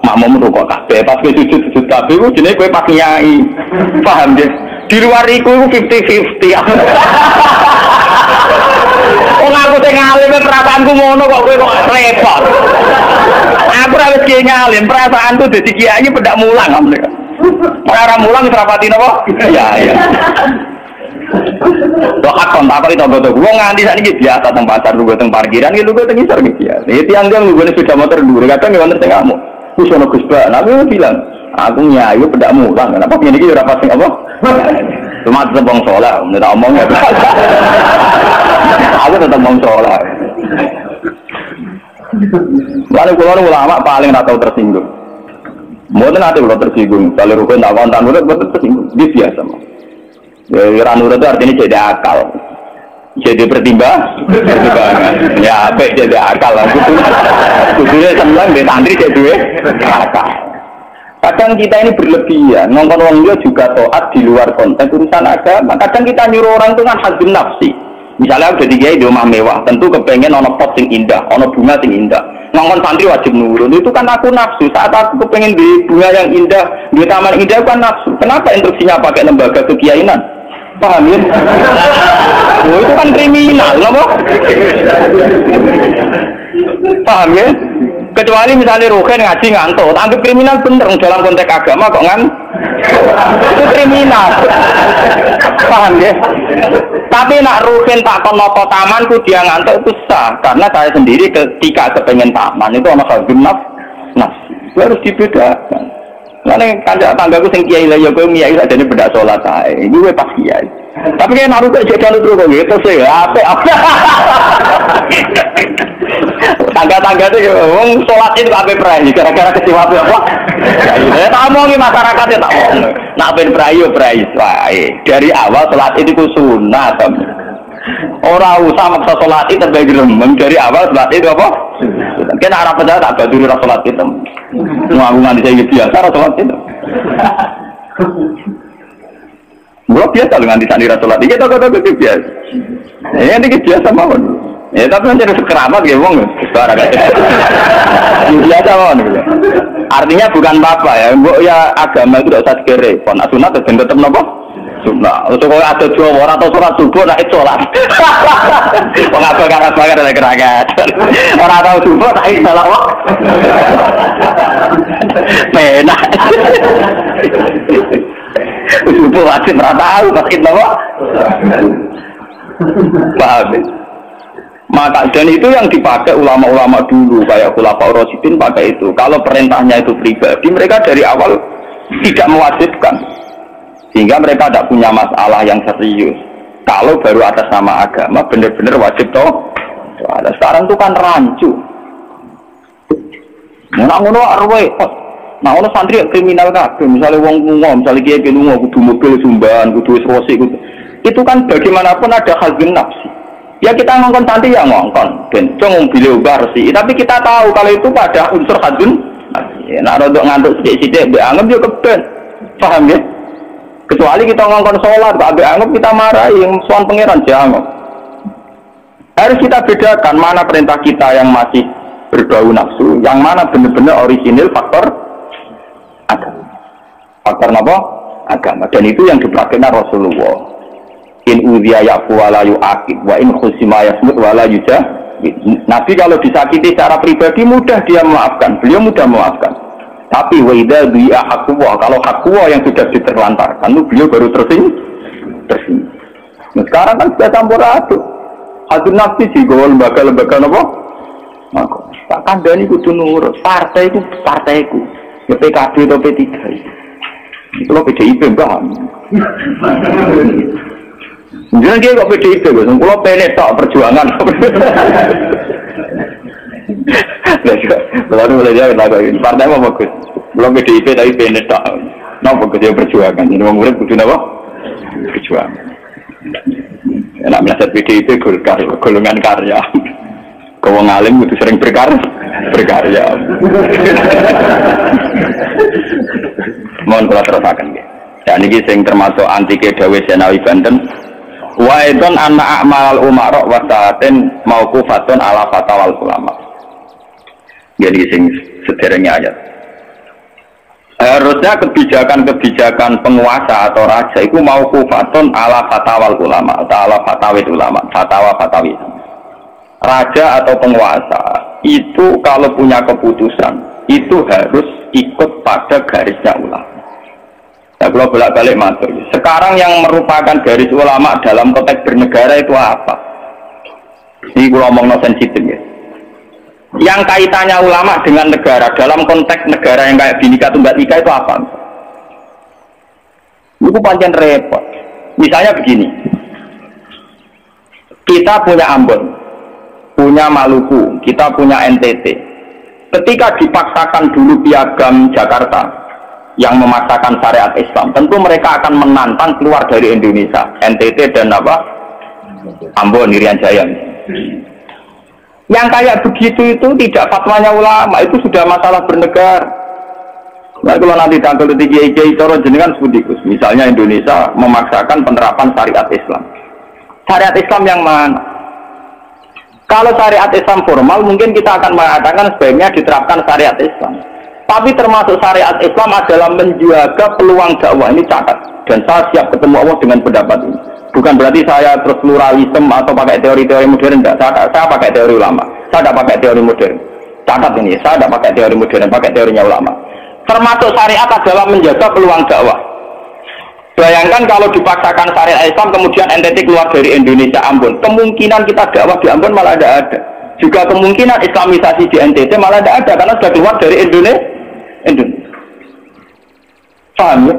makmum rukuk kabeh, pas kowe sujud kabeh ku jenenge kowe pas kiai. Paham ya? Di luar iku 50-50. Wong aku sing ngalim perasaanku ngono kok kowe kok repot. Aku ora wis kiai ngalim, perasaanku dadi kiai pendak mulang amne. Ora mulang serapati napa? Iya. Doa kontak itu bodoh. Gua nganti saat ini biasa teng pasar, lu teng parkiran, lu teng isor gitu ya. Itu yang dia nggak sepeda motor dulu, kadang nggak ngerti kamu. Gus ono Gus Ba, nabi bilang, aku nyayu pedak mulang, kenapa begini gitu rapat sing apa? Cuma tetap bang sholat, minta omongnya. Aku tetap bang sholat. Lalu kalau ulama paling atau tersinggung. Mboten nanti kalau tersinggung, kalau rukun tak kontan nurut betul tersinggung, dia biasa mah. Ya nurut itu artinya jadi akal, jadi pertimbangan. Ya apa jadi akal lah, kudunya seneng deh santri jadi akal. Kadang kita ini berlebihan, nongkrong orang dia juga taat di luar konteks urusan agama. Kadang kita nyuruh orang itu kan hazim nafsi. Misalnya udah digawe di rumah mewah, tentu kepengen ono pot sing indah, ono bunga sing indah. Ngongkon santri wajib nurut. Itu kan aku nafsu. Saat aku kepengen di bunga yang indah, di taman indah kan nafsu. Kenapa instruksinya pakai lembaga kekiainan? Paham ya? Oh, itu kan kriminal, loh. Paham ya? Kecuali misalnya Ruhin ngaji ngantuk, anggap kriminal bener dalam konteks agama kok itu kriminal. Paham ya? Tapi nak Ruhin tak konopo tamanku dia ngantuk itu sah, karena saya sendiri ketika kepengen taman itu anak hazim nafsi. Itu harus dibedakan. Karena kanjak tanggaku sing kiai lah ya kowe miyai lah dene bedak salat ae. Iki kowe pas kiai. Tapi kan naruh kok jalan terus kok gitu sih. Apa? Tangga-tangga itu wong salat itu kabeh prai gara-gara kecewa apa? Ya tak omongi masyarakat ya tak omong. Nak ben prai yo prai wae. Dari awal salat itu ku sunah to. Ora usah maksa salat itu terbaik gremeng dari awal salat itu apa? Kan arah pejabat tak baduri ra salat itu. Ngaku nganti saya biasa ra salat itu. Gua biasa lu nganti sandi ra salat iki tok-tok biasa. Ya ini biasa mawon. Ya tapi kan jadi sekeramat ya wong suara kayak biasa mon gitu. Artinya bukan apa ya, mbok ya agama itu tidak usah dikere. Pon sunat tetep napa? Sunat. Kalau ada dua orang atau sholat subuh nak sholat. Mengapa karena sebagai ada gerakan. Orang tahu subuh tak sholat wah. Menak. Subuh wajib tahu masjid napa? Paham. Maka dan itu yang dipakai ulama-ulama dulu kayak Khulafaur Rasyidin pakai itu. Kalau perintahnya itu pribadi, mereka dari awal tidak mewajibkan, sehingga mereka tidak punya masalah yang serius. Kalau baru atas nama agama, benar-benar wajib toh. Ada sekarang itu kan rancu. Ngono arwah, nah ono santri kriminal kabeh. Misalnya wong lunga, misalnya kiai lunga kudu mobil sumban, kudu rosi, kudu. Itu kan bagaimanapun ada hazim nafsi. Ya kita ngongkon santri ya ngongkon, ben cung mobil ubah resi. Tapi kita tahu kalau itu pada unsur hazim. Nah rodok ngantuk sithik-sithik mbek anggap yo keben. Paham ya? Kecuali kita ngongkon sholat, mbek anggap kita marahi yang soal pangeran jangan. Harus kita bedakan mana perintah kita yang masih berbau nafsu, yang mana benar-benar orisinil faktor agama. Faktor apa? Agama. Dan itu yang dipraktikkan Rasulullah. In udhiya yafu wala yu'aqib wa in khusima yasmut wala yujah. Nabi kalau disakiti secara pribadi mudah dia memaafkan, beliau mudah memaafkan. Tapi wa idza du'a haqqullah, kalau haqqullah yang sudah diterlantarkan itu beliau baru tersinggung. Nah, sekarang kan sudah campur aduk. Hazim nafsi di lembaga-lembaga apa? Maka tak kandhani kudu nurut. Partai itu partaiku. Ya PKB atau P3. Kalau PDIP paham. Jangan dia kok PDIP, kalau penet tak perjuangan. Lalu mulai dia kata, partai apa bagus? Belum PDIP tapi penet tak. Nah bagus dia perjuangan. Jadi orang murid butuh apa? Perjuangan. Enak melihat PDIP golongan karya. Kau ngalim butuh sering berkarya. Mohon kalau terusakan. Dan ini yang termasuk antike Dawe Senawi Banten. Wa idon anna a'mal umara wa sa'atin mauqufatun ala fatawal ulama. Jadi sing sederengnya ayat. Harusnya kebijakan-kebijakan penguasa atau raja itu mauqufatun ala fatawal ulama atau ala fatawid ulama, fatwa-fatwi. Raja atau penguasa itu kalau punya keputusan itu harus ikut pada garisnya ulama. Ya kalau bolak-balik matur. Sekarang yang merupakan garis ulama dalam konteks bernegara itu apa? Ini kalau ngomong sensitif ya. Yang kaitannya ulama dengan negara dalam konteks negara yang kayak Bhinneka Tunggal Ika itu apa? Itu pancen repot. Misalnya begini. Kita punya Ambon, punya Maluku, kita punya NTT. Ketika dipaksakan dulu Piagam Jakarta yang memaksakan syariat Islam, tentu mereka akan menantang keluar dari Indonesia, NTT dan Ambon, Irian Jaya. Yang kayak begitu itu tidak fatwanya ulama, itu sudah masalah bernegara. Nah, kalau nanti tanggal kiai-kiai cara jenengan seperti itu. Misalnya Indonesia memaksakan penerapan syariat Islam. Syariat Islam yang mana? Kalau syariat Islam formal mungkin kita akan mengatakan sebaiknya diterapkan syariat Islam. Tapi termasuk syariat Islam adalah menjaga peluang dakwah, ini catat. Dan saya siap ketemu Allah dengan pendapat ini. Bukan berarti saya terus pluralisme atau pakai teori-teori modern, enggak. Saya pakai teori ulama. Saya tidak pakai teori modern. Catat ini, saya tidak pakai teori modern, pakai teorinya ulama. Termasuk syariat adalah menjaga peluang dakwah. Bayangkan kalau dipaksakan syariat Islam kemudian NTT keluar dari Indonesia, Ambon, kemungkinan kita dakwah di Ambon malah tidak ada. Juga kemungkinan Islamisasi di NTT malah tidak ada karena sudah keluar dari Indonesia. Paham ya?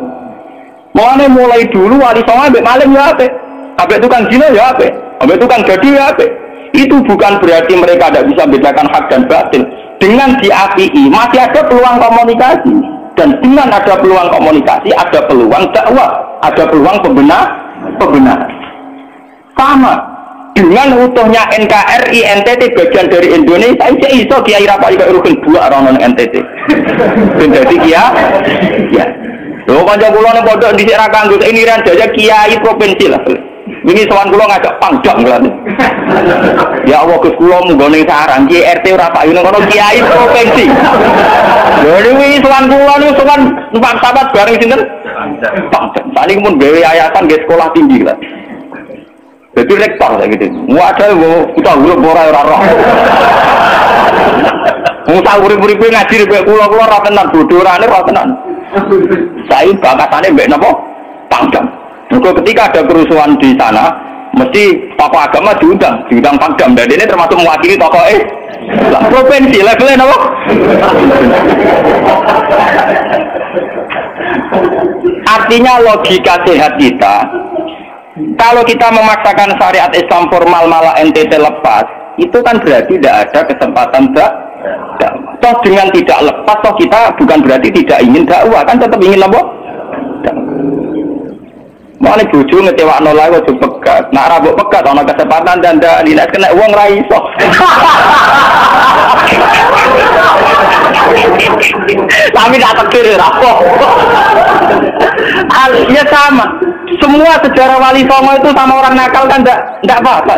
Mulai dulu wali songo ambek maling ya apik, ambek tukang zina ya apik, ambek tukang gadi ya apik. Itu bukan berarti mereka tidak bisa membedakan hak dan batil. Dengan diapii masih ada peluang komunikasi, dan dengan ada peluang komunikasi ada peluang dakwah, ada peluang pembenaran. Sama dengan utuhnya NKRI NTT bagian dari Indonesia, iso Kiai Rapai kaya rukun dua orang NTT. Ben dadi ya. Lho kanca kula nek pondok dhisik ra kanggo ini ran jaya kiai provinsi lah. Wingi sowan kula ngajak pangdam lha. Ya Allah Gus kula munggo ning sarang Ki RT ora payu nang kono kiai provinsi. Lho wingi sowan kula niku sowan numpak sahabat bareng sinten? Pangdam. Saniki mun gawe yayasan nggih sekolah tinggi lah. Jadi rektor kayak gitu. Wadah kita urip ora roh. Wong sak urip-urip ngaji rek kula ra tenan bodorane ra tenan. Saya bakatane mbek napa? Pangdam. Juga ketika ada kerusuhan di sana, mesti tokoh agama diundang Pangdam. Dan ini termasuk mewakili tokoh provinsi levelnya napa? Artinya logika sehat kita, kalau kita memaksakan syariat Islam formal malah NTT lepas, itu kan berarti tidak ada kesempatan toh dengan tidak lepas, toh kita bukan berarti tidak ingin dakwah, kan tetap ingin apa? Mau nih bojo ngecewakno lae aja pegat. Nak ra mbok pegat ana kesempatan dandani nek kena wong ra iso. Tapi tak tekir ra kok. Ya sama. Semua sejarah Wali Songo itu sama orang nakal kan enggak apa-apa.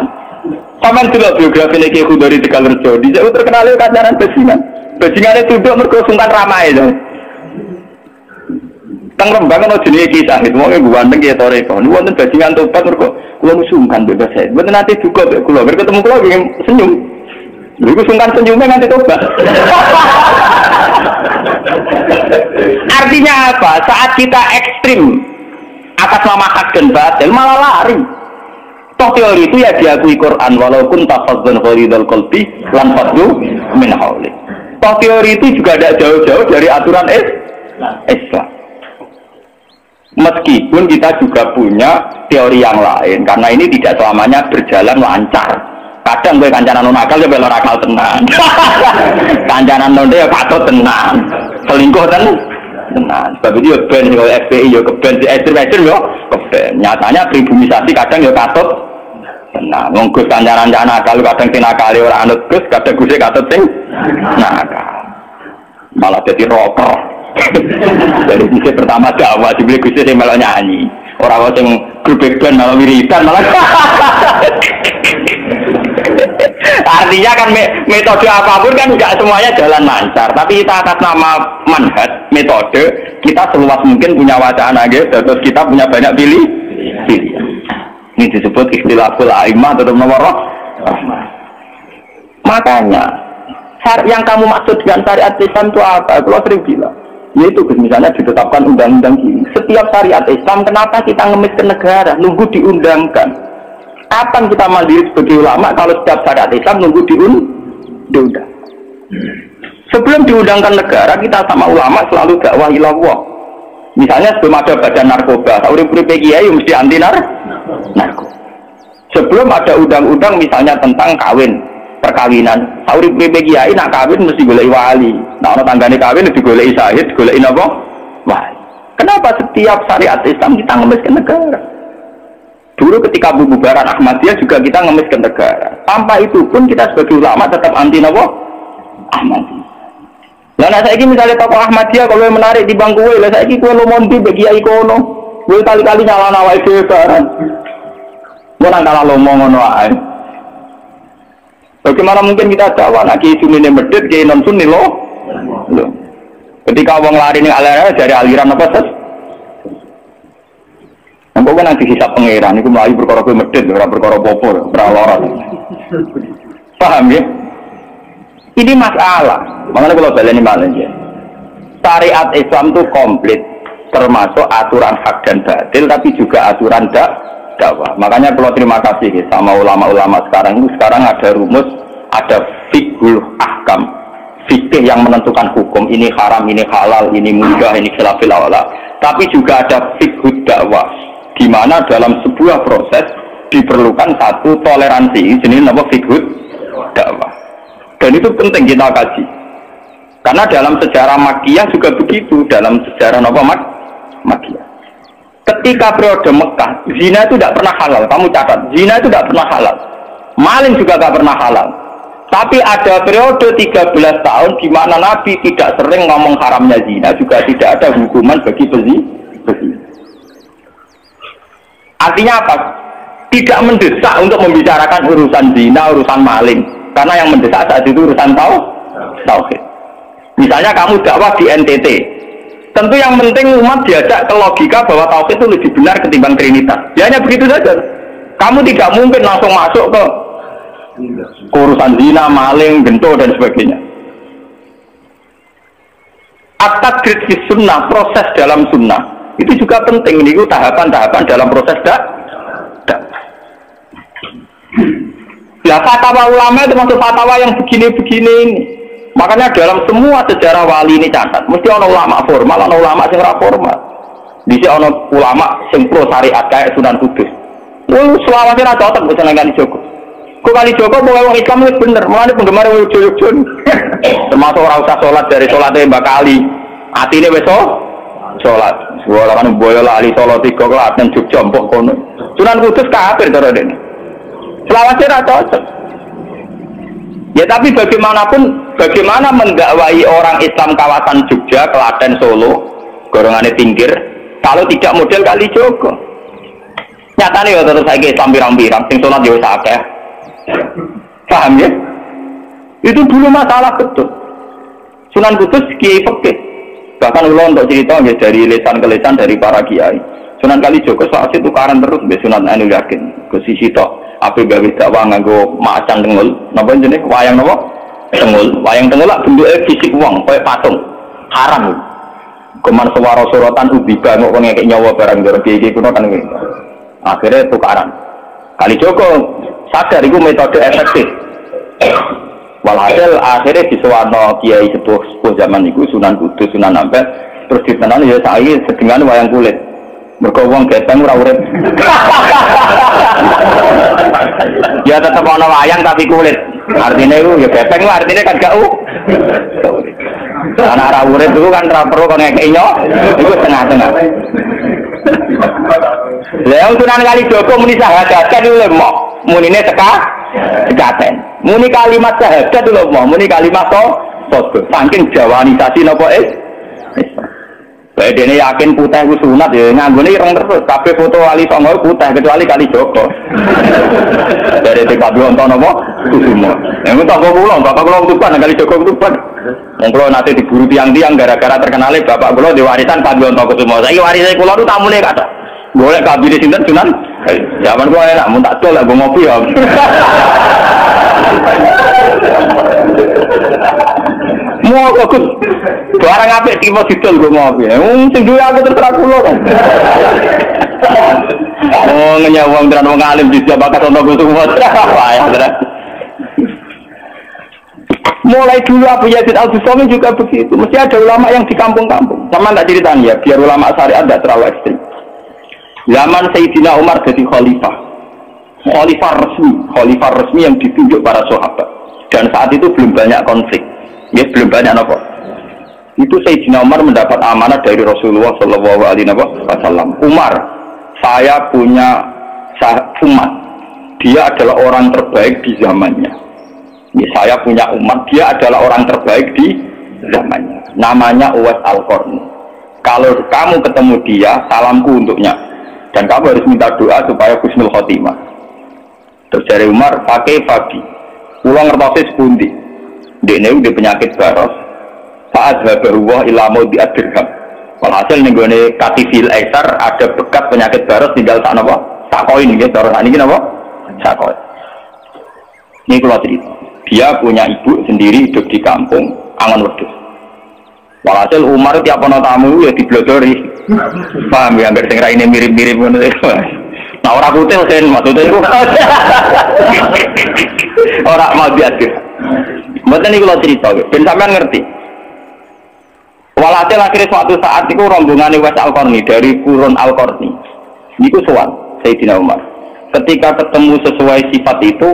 Sampeyan delok biografi Ki Khudari Tegalrejo, dijak terkenal kancanan bajingan. Bajingane tunduk mergo sungkan ramae lho. Teng Rembang ana jenenge Ki Sahid, wong e ganteng ya toreko. Niku wonten bajingan tobat mergo kula sungkan bebas saya. Mboten nate duka mek kula, bar ketemu kula pengen senyum. Lha iku sungkan senyume nganti tobat. Artinya apa? Saat kita ekstrim atas nama hak dan batil malah lari. Toh teori itu ya diakui Quran, walaupun tafazzan ghalidul qalbi lan fadlu min hawli. Toh teori itu juga tidak jauh-jauh dari aturan Islam. Meskipun kita juga punya teori yang lain, karena ini tidak selamanya berjalan lancar. Kadang gue kancanan non akal ya belor akal tenan. Kancanan non dia patut tenan. Selingkuh tenan. Sebab itu ya ben kalau FPI ya keben di ekstrim ya keben. Nyatanya pribumisasi kadang ya katut tenan. Wong Gus kancanan nakal kadang tinakali ora anut Gus, kadang Gus katut sing nakal. Malah jadi rocker. Dari sisi pertama dakwah dibeli Gus sing malah nyanyi. Orang yang grup band malah wiridan malah. Artinya kan metode apapun kan nggak semuanya jalan lancar. Tapi kita atas nama manhaj metode kita seluas mungkin punya wacana gitu. Terus kita punya banyak pilih. Ini disebut ikhtilaful a'immah atau nomor. Makanya yang kamu maksud dengan syariat Islam itu apa? Kalau sering bilang. Yaitu misalnya ditetapkan undang-undang ini. Setiap syariat Islam, kenapa kita ngemis ke negara? Nunggu diundangkan. Kapan kita mandiri sebagai ulama kalau setiap syariat Islam nunggu diundang? Sebelum diundangkan negara, kita sama ulama selalu dakwah ilallah. Misalnya sebelum ada badan narkoba, urip-urip kiai mesti anti narkoba. Sebelum ada undang-undang misalnya tentang kawin, perkawinan. Sauri pribe kiai nak kawin mesti golek wali. Nah ana tanggane kawin digoleki syahid, goleki napa? Wali. Kenapa setiap syariat Islam kita ngemis ke negara? Dulu ketika pembubaran Ahmadiyah juga kita ngemis ke negara. Tanpa itu pun kita sebagai ulama tetap anti napa? Ahmadiyah. Lah nek saiki misale tokoh Ahmadiyah kalau menarik di bangku kowe, lah saiki kowe lomonti bagi kiai kono. Kowe kali-kali nyalahno awake dhewe bareng. Mun nang kalah lomo ngono ae. Bagaimana mungkin kita dakwah nak kiai sunni medhit, kiai non sunni lo? Ketika wong lari ning aliran dari aliran apa ses? Nang kok nanti hisab pangeran iku mlayu perkara kowe medhit ora perkara apa-apa, ora lara. Paham ya? Ini masalah. Makanya kalau baleni malah ya. Syariat Islam itu komplit, termasuk aturan hak dan batil, tapi juga aturan dakwah. Makanya kalau terima kasih sama ulama-ulama sekarang itu, sekarang ada rumus, ada fiqhul ahkam. Fikih yang menentukan hukum, ini haram, ini halal, ini mubah, ini khilafil aula. Tapi juga ada fiqhud dakwah, di mana dalam sebuah proses diperlukan satu toleransi, jenis apa fiqhud dakwah. Dan itu penting kita kaji. Karena dalam sejarah Makkiyah juga begitu, dalam sejarah apa Makkiyah. Ketika periode Mekah, zina itu tidak pernah halal. Kamu catat, zina itu tidak pernah halal. Maling juga tidak pernah halal. Tapi ada periode 13 tahun di mana Nabi tidak sering ngomong haramnya zina, juga tidak ada hukuman bagi pezina. Artinya apa? Tidak mendesak untuk membicarakan urusan zina, urusan maling. Karena yang mendesak saat itu urusan tauhid. Misalnya kamu dakwah di NTT, tentu yang penting umat diajak ke logika bahwa tauhid itu lebih benar ketimbang trinitas. Ya hanya begitu saja. Kamu tidak mungkin langsung masuk ke urusan zina, maling, gento dan sebagainya. At-tadrid fi sunnah, proses dalam sunnah itu juga penting. Ini tahapan-tahapan dalam proses Ya fatwa ulama itu maksud fatwa yang begini-begini ini. Makanya dalam semua sejarah wali ini catat, mesti ada ulama formal, ada ulama yang tidak formal. Bisa ada ulama yang pro syariat kayak Sunan Kudus. Selawatnya tidak cocok misalnya Kali Joko. Kok Kali Joko mau orang Islam itu bener, malah penggemar Jogja. Termasuk orang usah sholat dari sholatnya Mbak Kali. Hati ini besok sholat. Sebuah kan boyo lali sholat 3 kelas dan Jogja empok kono. Sunan Kudus kafir terus ini. Selawatnya tidak cocok. Ya tapi bagaimanapun, bagaimana mendakwai orang Islam kawasan Jogja, Klaten, Solo, golongannya pinggir, kalau tidak model Kali Joko. Nyatanya ya terus saya Islam pirang-pirang, sing sholat ya wis akeh. Paham ya? Itu dulu masalah betul. Sunan Kudus kiai fikih. Bahkan ulo untuk cerita ya dari lesan ke lesan dari para kiai. Sunan Kalijogo saat itu tukaran terus mbek Sunan Anu yakin ke sisi tok ape gawe dakwah nganggo macan tengul napa jenenge wayang napa tengul wayang tengul lak bentuke fisik wong koyo patung haram kuman suara sorotan ubi bangun kok ngekek nyawa barang jero iki kuno kan akhirnya tukaran Kalijogo sadar itu metode efektif walhasil akhirnya disuwarno kiai sepuh zaman itu Sunan Kudus Sunan Ampel terus ditenan ya saiki sedengan wayang kulit mergo wong geteng ora urip. Ya tetep ana wayang tapi kulit. Artinya itu ya geteng lah artinya kan gak Ana ora urip itu kan ora perlu kok ngekeki nyo. Iku tengah-tengah. Lah Sunan Kalijogo muni syahadat kan lho munine tekaten. Muni kalimat syahadat lho muni kalimat sodok. Saking jawanisasi napa dene yakin putih ku sunat ya nganggone ireng terus kabeh foto wali songo putih kecuali Kalijogo. Dari Pak Bionto napa Kusumo. Yang tak kula utuban Kalijogo utuban. Wong kula nate diburu tiang-tiang gara-gara terkenale bapak kula di warisan Pak Bionto Kusumo. Saiki warise kula tu tamune kathah. Golek kabine sinten Sunan. Zaman kula enak mun tak dol lek ngopi ya. Mau aku barang apik tiba didol go ngopi. Sing duwe aku terserah kula kan. Oh nyawang tenan wong alim bisa bakat ono semua. Payah tenan. Mulai dulu Abu Yazid Al-Bustami juga begitu. Mesti ada ulama yang di kampung-kampung. Sama tak ceritaan ya, biar ulama syariat tidak terlalu ekstrim. Zaman Sayyidina Umar jadi khalifah. Khalifah resmi yang ditunjuk para sahabat. dan saat itu belum banyak konflik, ya belum banyak apa. Itu Sayyidina Umar mendapat amanah dari Rasulullah Shallallahu Alaihi Wasallam. Umar, saya punya umat, dia adalah orang terbaik di zamannya. Ini saya punya umat, dia adalah orang terbaik di zamannya. Namanya Uwais Al-Qarni. Kalau kamu ketemu dia, salamku untuknya. Dan kamu harus minta doa supaya husnul khotimah. Terus dari Umar, pakai Fabi. Pulang ngertosis pundi. Dia udah penyakit baros. Saat habarullah ilamu diadirham. Walhasil nih gue katifil aisar ada bekas penyakit baros tinggal tak apa? Sakoin gitu. Terus ini apa? Sakoin. Ini keluar cerita. Dia punya ibu sendiri hidup di kampung Angon Wedhus. Walhasil Umar tiap ana tamu ya diblodori. Paham ya, hampir sing raine mirip-mirip ngono. Nah ora kutil sen maksudnya itu. Ora mau diatur. Mboten niku kula cerita, ben sampean ngerti. Walhasil akhirnya suatu saat itu rombongan Uwais Al-Qarni dari Qurun Al-Qarni. Niku sowan Sayyidina Umar. Ketika ketemu sesuai sifat itu,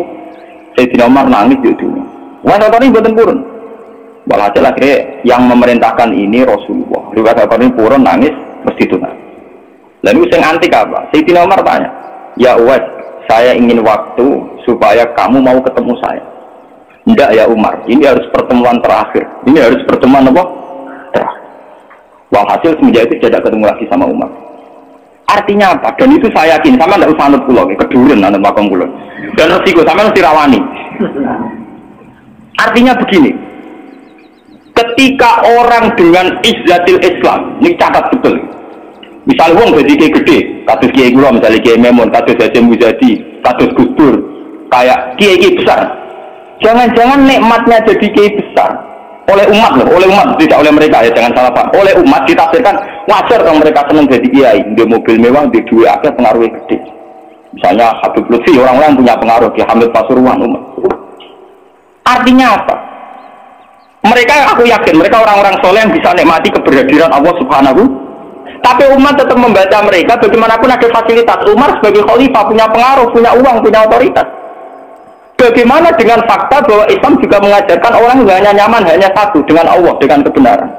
Sayyidina Umar nangis di dunia. Uwais Al-Qarni mboten purun. Walhasil akhirnya yang memerintahkan ini Rasulullah. Uwais Al-Qarni purun nangis mesti tunai. Lalu yang antik apa? Sayyidina Umar tanya, ya Uwais, saya ingin waktu supaya kamu mau ketemu saya. Tidak ya Umar, ini harus pertemuan terakhir. Ini harus pertemuan apa? Terakhir. Walhasil semenjak itu tidak ketemu lagi sama Umar. Artinya apa? Dan itu saya yakin, sama tidak usah anut pulau, keduren anut makam pulau. Dan resiko, sama mesti rawani. Artinya begini, ketika orang dengan izzatil Islam, ini catat betul. Misalnya wong jadi kiai gede, kados kiai kula misalnya kiai Memun, kados Hasyim Muzadi, kados Gus Dur, kayak kiai besar. Jangan-jangan nikmatnya jadi kiai besar oleh umat loh, oleh umat tidak oleh mereka ya, jangan salah paham. Oleh umat ditafsirkan wajar dong mereka senang jadi kiai, di mobil mewah, di duit akeh pengaruhnya gede. Misalnya Habib Lutfi, orang-orang punya pengaruh di Hamid Pasuruan umat. Artinya apa? Mereka aku yakin mereka orang-orang soleh yang bisa nikmati keberhadiran Allah Subhanahu. Tapi umat tetap membaca mereka bagaimanapun ada fasilitas. Umar sebagai khalifah punya pengaruh, punya uang, punya otoritas. Bagaimana dengan fakta bahwa Islam juga mengajarkan orang hanya nyaman hanya satu dengan Allah, dengan kebenaran.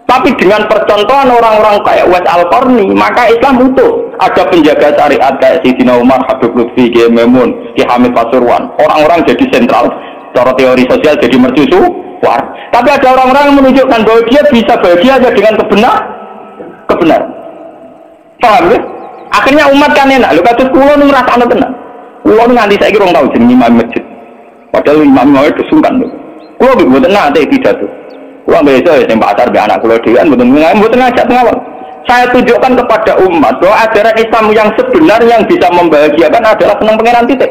Tapi dengan percontohan orang-orang kayak Uwais Al-Qarni, maka Islam utuh. Ada penjaga syariat kayak Sayyidina Umar, Habib Lutfi, Kiai Memun, Kiai Hamid Pasuruan. Orang-orang jadi sentral, cara teori sosial jadi mercusuar. Tapi ada orang-orang yang menunjukkan bahwa dia bisa bahagia aja dengan kebenaran. Paham ya? Akhirnya umat kan enak. Lu kados kula nu ngrasakno tenan. Kula nu nganti saiki rong tau jeneng imam masjid. Padahal imam itu sungkan lho. Kula mboten nate pidato. Kula besok ya sing pasar be anak kula dhewean mboten ngajak pengawal. Saya tunjukkan kepada umat bahwa ajaran Islam yang sebenarnya yang bisa membahagiakan adalah senang pangeran titik.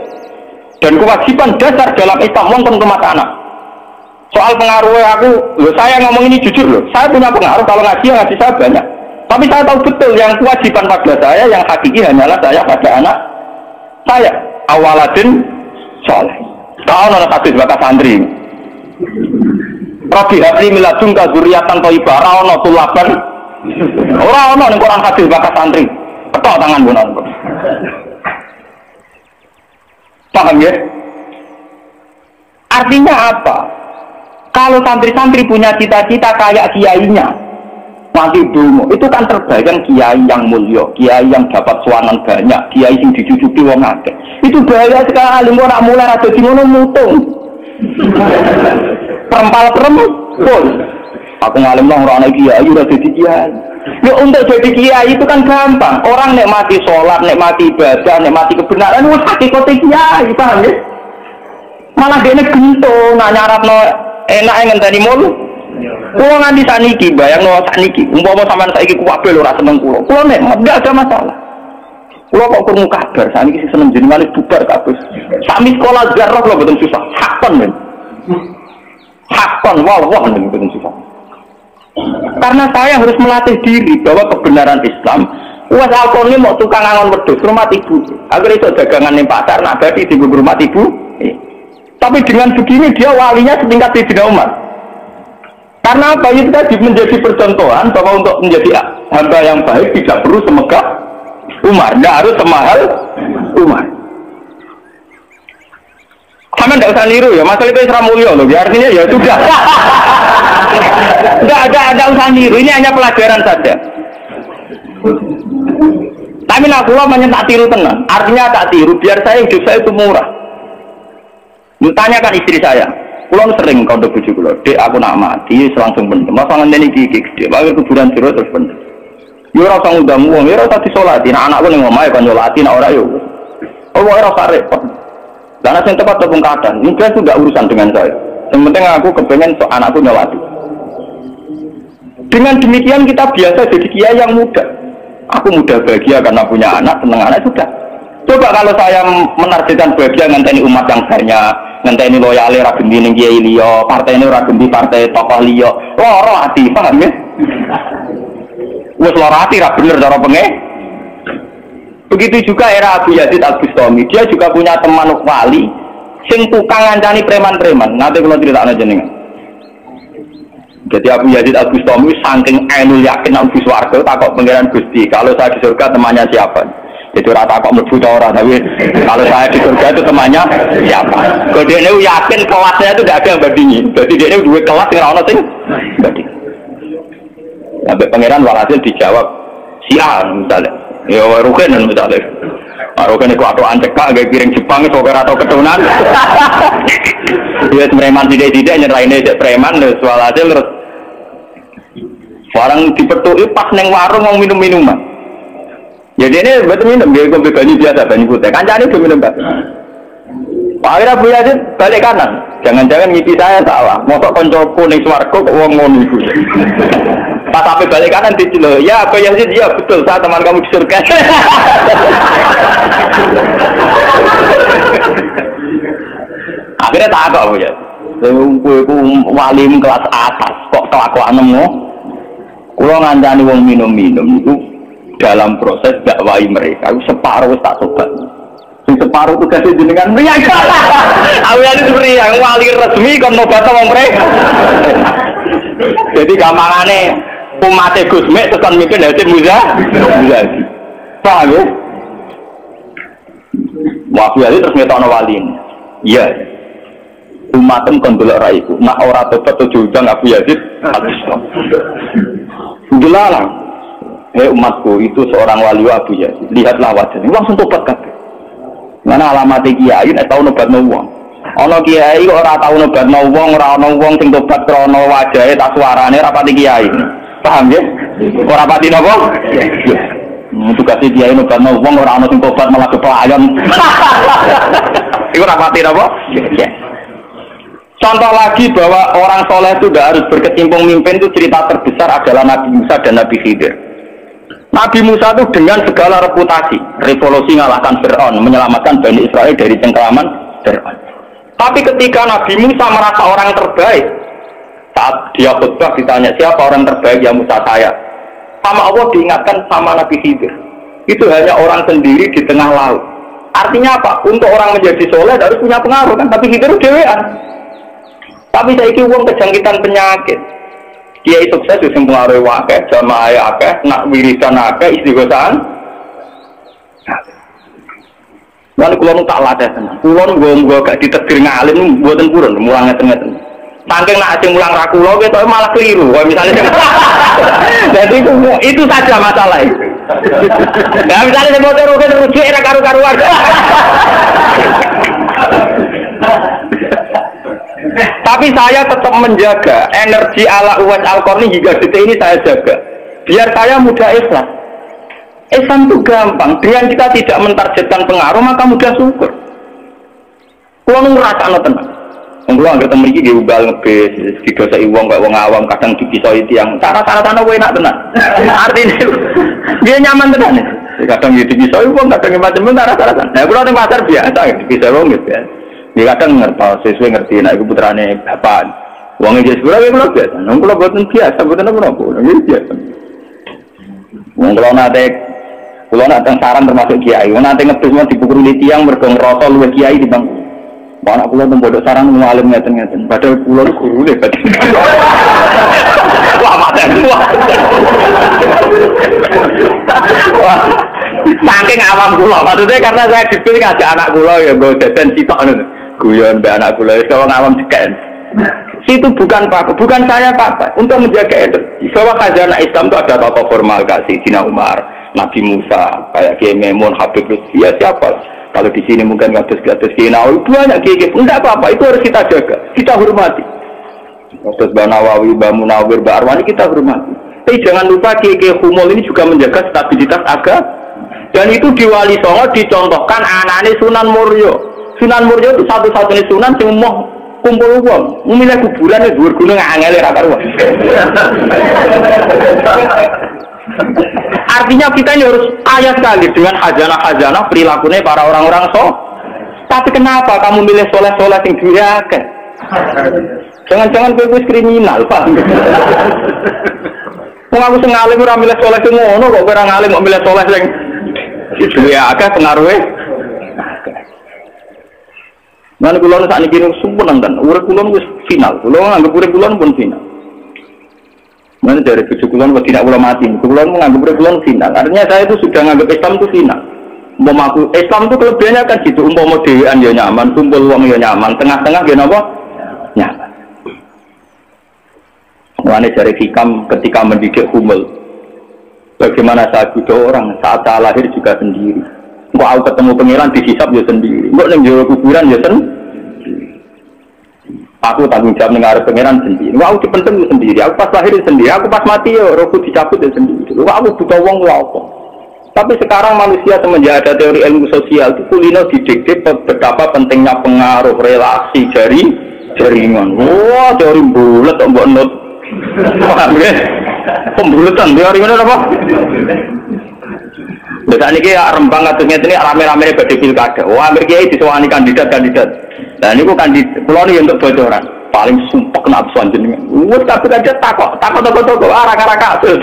Dan kewajiban dasar dalam Islam wong kon rumah anak. Soal pengaruhnya aku, saya ngomong ini jujur loh. Saya punya pengaruh kalau ngaji saya banyak. Tapi saya tahu betul yang kewajiban pada saya, yang hakiki hanyalah saya pada anak saya. Awaladin soleh. Tahu nona hadis bakas santri. Rabbi habli miladun kadzurriatan thayyibah. Ora ono tulaban. Ora ono ning Quran hadis bakas santri. Ketok tangan bonan. Paham ya? Artinya apa? Kalau santri-santri punya cita-cita kayak kiainya, nanti dulu itu kan terbayang kiai yang mulia, kiai yang dapat suanan banyak, kiai yang dicucupi wong akeh. Itu bahaya sekali. Mau nak mulai ada di mana mutung, perempal-perempul. Aku ngalim lah orang kiai udah jadi kiai. Ya untuk jadi kiai itu kan gampang. Orang nikmati sholat, nikmati ibadah, nikmati kebenaran, wah hakikate kiai, paham ya? Malah dia gento, nak nyaratno enak ngenteni mulu. Kulo nganti saniki, bayangno saniki, umpama sampean saiki kuwabe lho ora seneng kulo. Kulo nek ndak ada masalah. Kulo kok krungu kabar saniki sing seneng jenengane bubar kabeh. Sami sekolah zarah lho boten susah. Hakon men. Hakon wah men boten susah. Karena saya harus melatih diri bahwa kebenaran Islam. Uwais Al-Qarni mau tukang angon wedhus rumah ibu. Agar itu dagangan ning pasar nak badi di rumah ibu. Tapi dengan begini dia walinya setingkat Sayyidina Umar. Karena apa? Itu tadi menjadi percontohan bahwa untuk menjadi hamba yang baik tidak perlu semegah Umar, tidak harus semahal Umar. Sama ndak usah niru ya, masalah itu Isra Mulyo loh, artinya ya sudah. Nggak usah niru, ini hanya pelajaran saja. Tapi nak kula tak tiru tenan, artinya tak tiru biar saya hidup saya itu murah. Tanyakan istri saya, kula sering kau bojo kula, "Dek, aku nak mati langsung bener. Masa ngenteni iki gede, wae kuburan jero terus bener." Yo ora usah ngundang wong, yo ora usah disolati, nek anakku ning omahe kon nyolati, nek ora yo. Oh, ora usah repot. Lah nek sing tepat tepung kadang, ini itu enggak urusan dengan saya. Yang penting aku kepengen sok anakku nyolati. Dengan demikian kita biasa jadi kiai yang muda. Aku muda bahagia karena punya anak, seneng anak sudah. Coba kalau saya menargetkan bahagia ngenteni umat yang banyak, ngenteni loyale ra gendi ning kiai liya, partene ora gendi partai tokoh liya. Loro ati, paham ya? Wes loro ati ra bener cara penge. Begitu juga era Abu Yazid Al-Bustami, dia juga punya teman wali sing tukang ngancani preman-preman. Nanti kalau critakno jenengan. Jadi Abu Yazid Al-Bustami saking ainul yakin nang swarga takok pangeran Gusti, kalau saya di surga temannya siapa? Itu rata kok mlebu ora, tapi kalau saya di surga itu temannya siapa? Kok dia ini yakin kelasnya itu tidak ada yang bandingi. Jadi dia ini dua kelas yang ora ono sing banding. Sampai pangeran walhasil dijawab si A misalnya. Ya Ruken misalnya. Ruken itu atuan cekak gak piring Jepang itu atau keturunan. Dia preman tidak nyerahin aja preman terus walhasil terus orang dipetui pas neng warung mau minum-minuman. Jadi ini betul minum, dia kopi banyu biasa, banyu putih. Kancane udah minum kan? Akhirnya Bu Yazid balik kanan. Jangan-jangan ngipi saya salah. Mosok koncoku ning swarga kok wong ngono iku. Pas sampai balik kanan dicelo, ya Bu Yazid, ya betul, saya teman kamu di surga. Akhirnya tak apa Bu Yazid. Kowe wali kelas atas kok kelakuanmu. Kulo ngandani wong minum-minum itu dalam proses dakwai mereka itu separuh tak tobat. Sing separuh tugas jenengan mriyang. Awalane seperti yang wali resmi kon tobat wong mereka. Jadi gampangane umat Gus Mek tekan mikir Hasim Muzadi. Paham ya? Waktu itu terus ngetokno wali ini. Iya. Umatem kon delok ra iku. Nek ora tobat tujuh ujang Abu Yazid habis. Dilarang. Hei umatku, itu seorang wali Abu Yazid. Lihatlah wajahnya. Langsung tobat kabeh. Mana alamat kiai nek tau nobatno wong. Ana kiai kok ora tau nobatno wong, ora ana wong sing tobat krana wajahe tak suarane ora pati kiai. Paham ya? Ora pati napa? Tugas kiai nobatno wong ora ana sing tobat malah kepelayan. Iku ora pati napa? Contoh lagi bahwa orang soleh itu tidak harus berkecimpung mimpin, itu cerita terbesar adalah Nabi Musa dan Nabi Khidir. Nabi Musa itu dengan segala reputasi, revolusi mengalahkan Fir'aun, menyelamatkan Bani Israel dari cengkeraman Fir'aun. Tapi ketika Nabi Musa merasa orang terbaik, saat dia khutbah ditanya siapa orang terbaik, ya Musa saya. Sama Allah diingatkan sama Nabi Khidir. Itu hanya orang sendiri di tengah laut. Artinya apa? Untuk orang menjadi soleh harus punya pengaruh kan? Tapi Khidir dewean. Tapi saiki wong kejangkitan penyakit. Kiai sukses wis pengaruh akeh, jamaah akeh, nak wiridan akeh, istighosaan. Lan kula nu tak latih tenan. Kula nggo gak ditegur ngalim mboten purun, mulang ngeten-ngeten. Saking nak sing mulang ra kula ketok malah keliru. Kaya misale jadi itu saja masalah itu. Nah, misalnya saya mau rujuk era karu-karuan. Tapi saya tetap menjaga energi ala Uwais Al-Qarni hingga detik ini saya jaga. Biar saya mudah ikhlas. Islam itu gampang. Dengan kita tidak mentargetkan pengaruh maka mudah syukur. Kalau ngerasa tenang. Kalau nggak ketemu lagi diubah ngebes, didosai uang kayak uang awam kadang dipisau itu yang cara-cara tanah enak tenang. Artinya dia nyaman tenang. Kadang dipisau uang kadang macam-macam cara-cara. Nah kalau di pasar biasa dipisau uang gitu ya. Dia kadang ngerti, sesuai ngerti, nah itu putrane bapak. Uangnya jadi seberapa kalau biasa, kalau buatan biasa, buatan apa? Ini biasa. Kalau nanti saran termasuk kiai, nanti ngebis mau dipukul di tiang bergong rosol luwe kiai di bang. Anak pulau bodoh saran mengalim ngeten-ngeten, padahal pulau guru deh. Wah mata semua. Saking awam pulau, maksudnya karena saya dipilih ngajak anak pulau ya, gue jajan sitok nih. guyon mbak anak kula kalau ngawam sekian. Situ bukan Pak, bukan saya Pak, untuk menjaga energi. Bahwa khazanah Islam itu ada tokoh formal kasih Sina Umar, Nabi Musa, kayak Kiai Memun, Habib Lutfi, ya siapa? Kalau di sini mungkin ngatus Kiai Nawawi, banyak Kiai, enggak apa-apa, itu harus kita jaga, kita hormati. Terus Mbak Nawawi, Mbak Munawir, Mbak Arwani kita hormati. Tapi jangan lupa Kiai Humul ini juga menjaga stabilitas agama. Dan itu di Wali Songo dicontohkan anaknya Sunan Muryo. Sunan Muryo itu satu-satunya Sunan yang mau kumpul uang, memilih kuburan itu dua gunung angel rata ruang. Artinya kita ini harus kaya sekali dengan khazanah-khazanah perilakunya para orang-orang Tapi kenapa kamu milih soleh-soleh yang duriakan? Jangan-jangan kowe kriminal, Pak. Wong aku sing alim ora milih soleh sing ngono kok ora ngalim kok milih soleh sing duriakan pengaruhe. Mana kulon saat ini sumpah nonton, urip kulon wis final, kulon anggap urip kulon pun final. Mana dari tujuh kulon tidak pulau mati, kulon menganggap urip kulon final. Artinya saya itu sudah menganggap Islam itu final. Umpama Islam itu kelebihannya kan gitu, umpama dewan ya nyaman, kumpul uang ya nyaman, tengah-tengah ya apa? Nyaman. Mana dari hikam ketika mendidik Humul, bagaimana saya butuh orang saat saya lahir juga sendiri. Kok aku ketemu pangeran dihisap ya sendiri. Kok nang jero kuburan ya sendiri. Aku tanggung jawab ning arep pangeran sendiri. Kok aku dipendem ya sendiri. Aku pas lahir sendiri, aku pas mati ya rohku dicabut ya sendiri. Kok aku butuh wong lho apa. Tapi sekarang manusia semenjak ada teori ilmu sosial itu kulino didikte betapa pentingnya pengaruh relasi jaringan. Wah, teori bulet kok mbok not. Paham ya? Pembulatan teori ngono apa? Biasanya ini Rembang kasusnya ini rame-rame badai pilkada. Wah, Amerika disewani kandidat-kandidat. Dan ini pulau ini untuk bocoran. Paling sumpah kena absuan jenengan. Tapi kandidat takut arak-arak kasus.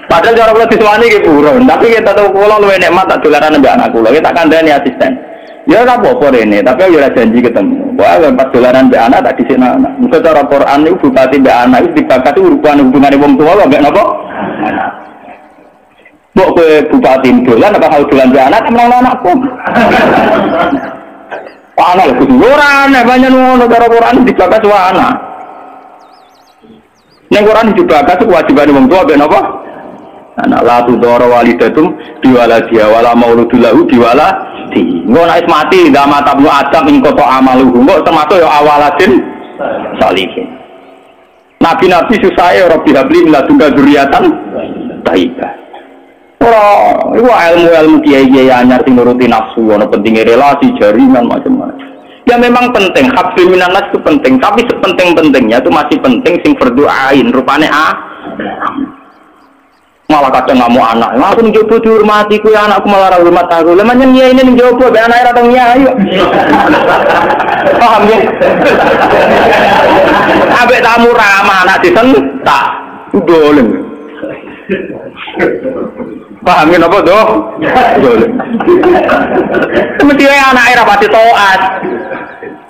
Padahal cara pulau disewani ini buron. Tapi kita tahu pulau lebih nikmat tak dolaran sampai anak pulau. Kita akan dari asisten. Ya apa-apa ini. Tapi ya janji ketemu. Wah, 4 dolaran sampai anak tak di sini anak. Mungkin cara Quran itu bupati sampai anak itu dibakat itu hubungan wong tua sampai apa? Mbok kowe bupati dolan apa hal dolan anak temen anakku. Ana lho kudu ora ana banyak ngono karo Quran dibakas wae anak. Ning Quran dibakas kewajiban wong tua ben apa? Anak la tu doro walidatum diwaladia wala mauludulahu diwaladi. Engko nek mati ndak matabnu adam ing kota amaluhu. Engko termasuk ya awaladin salihin. Nabi-nabi susahe Rabbi habli min ladunka dzurriatan thayyibah. Itu ilmu-ilmu kiai-kiai anyar sing nuruti nafsu, ono pentingnya relasi, jaringan macam-macam. Ya memang penting, hablum minan nas itu penting, tapi sepenting-pentingnya itu masih penting sing fardhu ain, rupane malah kadang ngamu anak, aku njobo dihormati kuwi anakku malah ora hormat aku. Lah menyen nyai ini njobo be anake ra tau nyai. Paham ya? Ambek tamu ramah anak disentak, boleh. Pahamin apa tuh? Mesti anaknya rapati toat.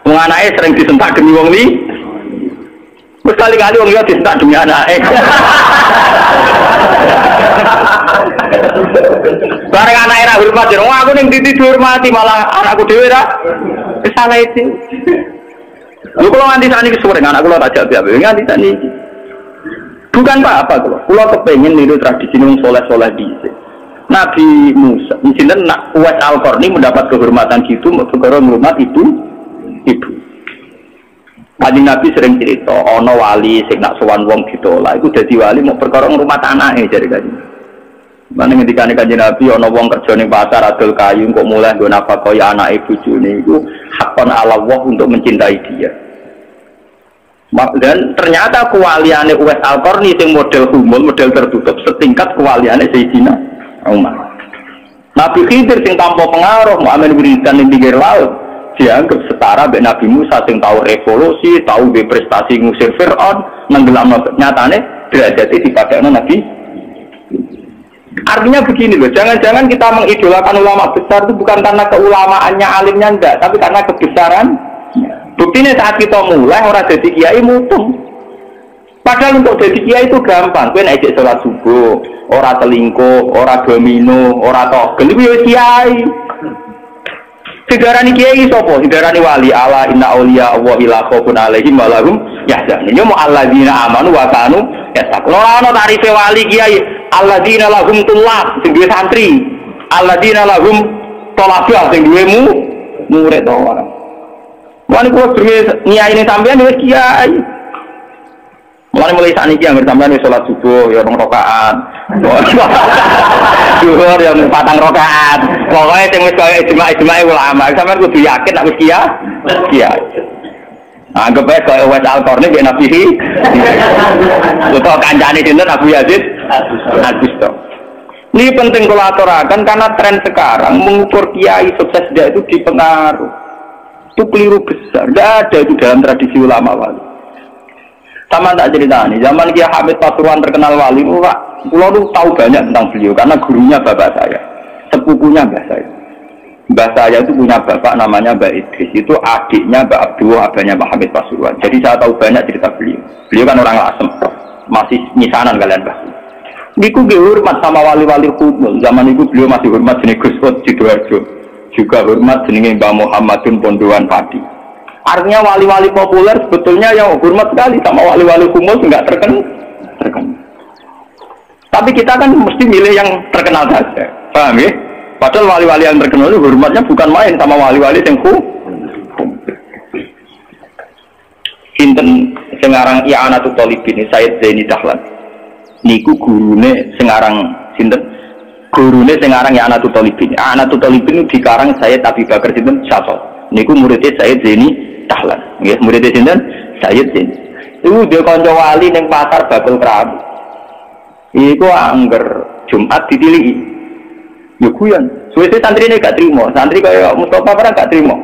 Wong anaknya sering disentak demi wong li. Berkali-kali wong liya disentak demi anaknya. Bareng anaknya ra hormat, wong aku ning titi dihormati malah anakku dhewe ra. Wis salah itu. Lho kula nganti sakniki sore anak kula tak jawab, nganti sakniki. Bukan apa kalau kepengen niru tradisi yang soleh-soleh dhisik. Nabi Musa, misalnya nak Uwais Al-Qarni mendapat kehormatan gitu, perkara ngurmat ibu. Kanjeng Nabi sering cerita, ono wali sing nak sowan wong ditolak, iku dadi wali mau perkara ngurmat anake jare kanjeng. Mana ngendikane kanjeng Nabi ono wong kerja ning pasar adol kayu kok mulai nggo nafkah ya anake bojone iku hakon ala Allah untuk mencintai dia. Dan ternyata kewaliannya Uwais Al-Qarni yang model Humul, model tertutup setingkat kewaliannya Sayyidina Umar. Nabi Khidir yang tanpa pengaruh Muhammad berikan di pinggir laut dianggap setara dengan Nabi Musa yang tahu revolusi, tahu prestasi ngusir Fir'aun, nenggelam nyatanya derajatnya dipakai Nabi. Artinya begini loh, jangan-jangan kita mengidolakan ulama besar itu bukan karena keulamaannya, alimnya enggak, tapi karena kebesaran. Buktinya saat kita mulai orang jadi kiai mutung. Padahal untuk jadi kiai itu gampang. Kowe nek ijek salat subuh, ora selingkuh, ora domino, ora togel, iku ya kiai. Sidarani kiai sapa? Sidarani wali ala inna auliya Allahi la khaufun alaihim wa lahum yahzanun. Ya mu alladzina amanu wa kanu yattaqun. Ora ana tarife wali kiai alladzina lahum tulab sing duwe santri. Alladzina lahum thalabah sing duwe murid to ora. Wani kok nyai ini sampean wis kiai. Mulai sakniki anggere sampean wis salat subuh ya 2 rakaat. Zuhur ya 4 rakaat. Pokoke sing wis kaya ijma' ulama, sampean kudu yakin nek wis kiai. Anggap ae kaya wis Al-Qarni nek Nabi. Utawa kancane sinten Abu Yazid Al-Bustami. Ini penting kalau aturakan karena tren sekarang mengukur kiai sukses dia itu dipengaruh. Itu keliru besar. Tidak ada itu dalam tradisi ulama wali. Sama tak cerita nih, zaman Kiai Hamid Pasuruan terkenal wali, Pak, pulau tuh tahu banyak tentang beliau karena gurunya bapak saya, sepupunya mbah saya. Mbah saya itu punya bapak namanya Mbak Idris, itu adiknya Mbak Abdul, abahnya Pak Hamid Pasuruan. Jadi saya tahu banyak cerita beliau. Beliau kan orang Lasem, masih misanan kalian Mbah. Niku hormat sama wali-wali kumul. Zaman itu beliau masih hormat jenis Gus Hud Sidoarjo, juga hormat jenis Mbah Muhammadun Pondoan Padi. Artinya wali-wali populer sebetulnya yang hormat sekali sama wali-wali kumul nggak terkenal. Tapi kita kan mesti milih yang terkenal saja, paham ya? Padahal wali-wali yang terkenal itu hormatnya bukan main sama wali-wali yang Sinten sengarang I'anatul Thalibin Sayyid Zaini Dahlan. Niku gurune sengarang sinten? Gurune sengarang I'anatul Thalibin. I'anatul Thalibin dikarang Sayyid Abi Bakar sinten Syasol. Niku muridnya Sayyid Zaini Dahlan, nggih murid sinten? Sayyid Zaini. Iku dia kanca wali ning pasar Bakul Kerabu. Iku angger Jumat ditiliki. Yo guyon. Suwe-suwe santrine gak trimo, santri kaya Mustofa ora gak trimo.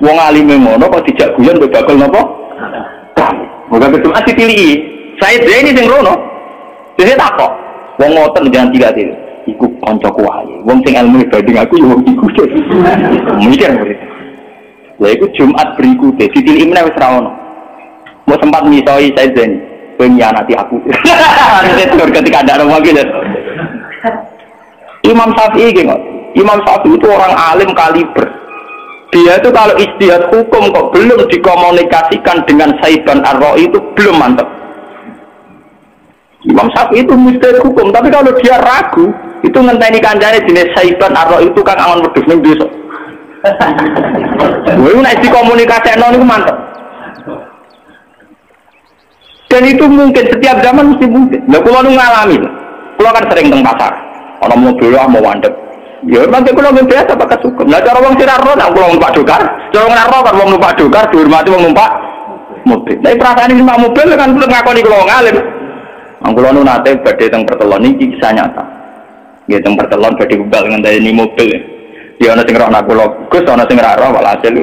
Wong alime ngono kok dijak guyon mbek bakul napa? Moga Jumat ditiliki. Sayyid Zaini sing rono. Dene takok. Wong ngoten jangan tiga-tiga. Iku kancaku wae. Wong sing ilmu banding aku yo wong iku. Mikir murid. Lha iku Jumat berikutnya ditiliki meneh wis ra ono. Mau sempat misoi saya Zaini, kowe nyanati aku. Itu ketika ada orang lagi. Imam Syafi'i gitu. Imam Syafi'i itu orang alim kaliber. Dia itu kalau ijtihad hukum kok belum dikomunikasikan dengan Saiban Ar-Ra'i itu belum mantap. Imam Syafi'i itu mujtahid hukum, tapi kalau dia ragu, itu ngenteni kancane jenis Saiban Ar-Ra'i itu kan angon wedhus ning desa. Woi nek dikomunikasikno niku mantep. Dan itu mungkin setiap zaman mesti mungkin. Lah kula nu ngalami. Kula kan sering teng pasar. Ana mobil mau mandek. Ya mangke kula biasa pakai suku. Lah cara wong sira ro nak kula numpak dokar, cara ora ro kan wong numpak dokar dihormati wong numpak mobil. Tapi perasaan iki numpak mobil kan kula ngakoni kula ngalim. Kula nu nate badhe teng Pertelon iki kisah nyata. Nggih teng Pertelon badhe bubal ngenteni mobil. Ya ana sing roh nak kula, Gus ana sing ora roh walhasil.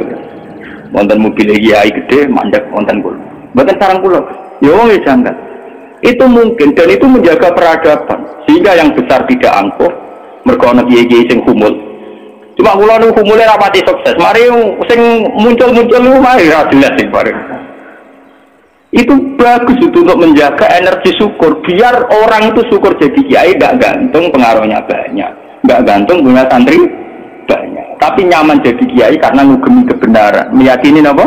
Wonten mobil kiai gede mandek wonten kula. Mboten sareng kula. Ya wong janggal. Itu mungkin dan itu menjaga peradaban sehingga yang besar tidak angkuh mergo ana kiai-kiai sing humul. Cuma kula nu humule rapati sukses. Mari sing muncul-muncul niku mari ra jelas sing bareng. Itu bagus itu untuk menjaga energi syukur biar orang itu syukur jadi kiai enggak gantung pengaruhnya banyak, enggak gantung punya santri banyak. Tapi nyaman jadi kiai karena ngugemi kebenaran, meyakini apa?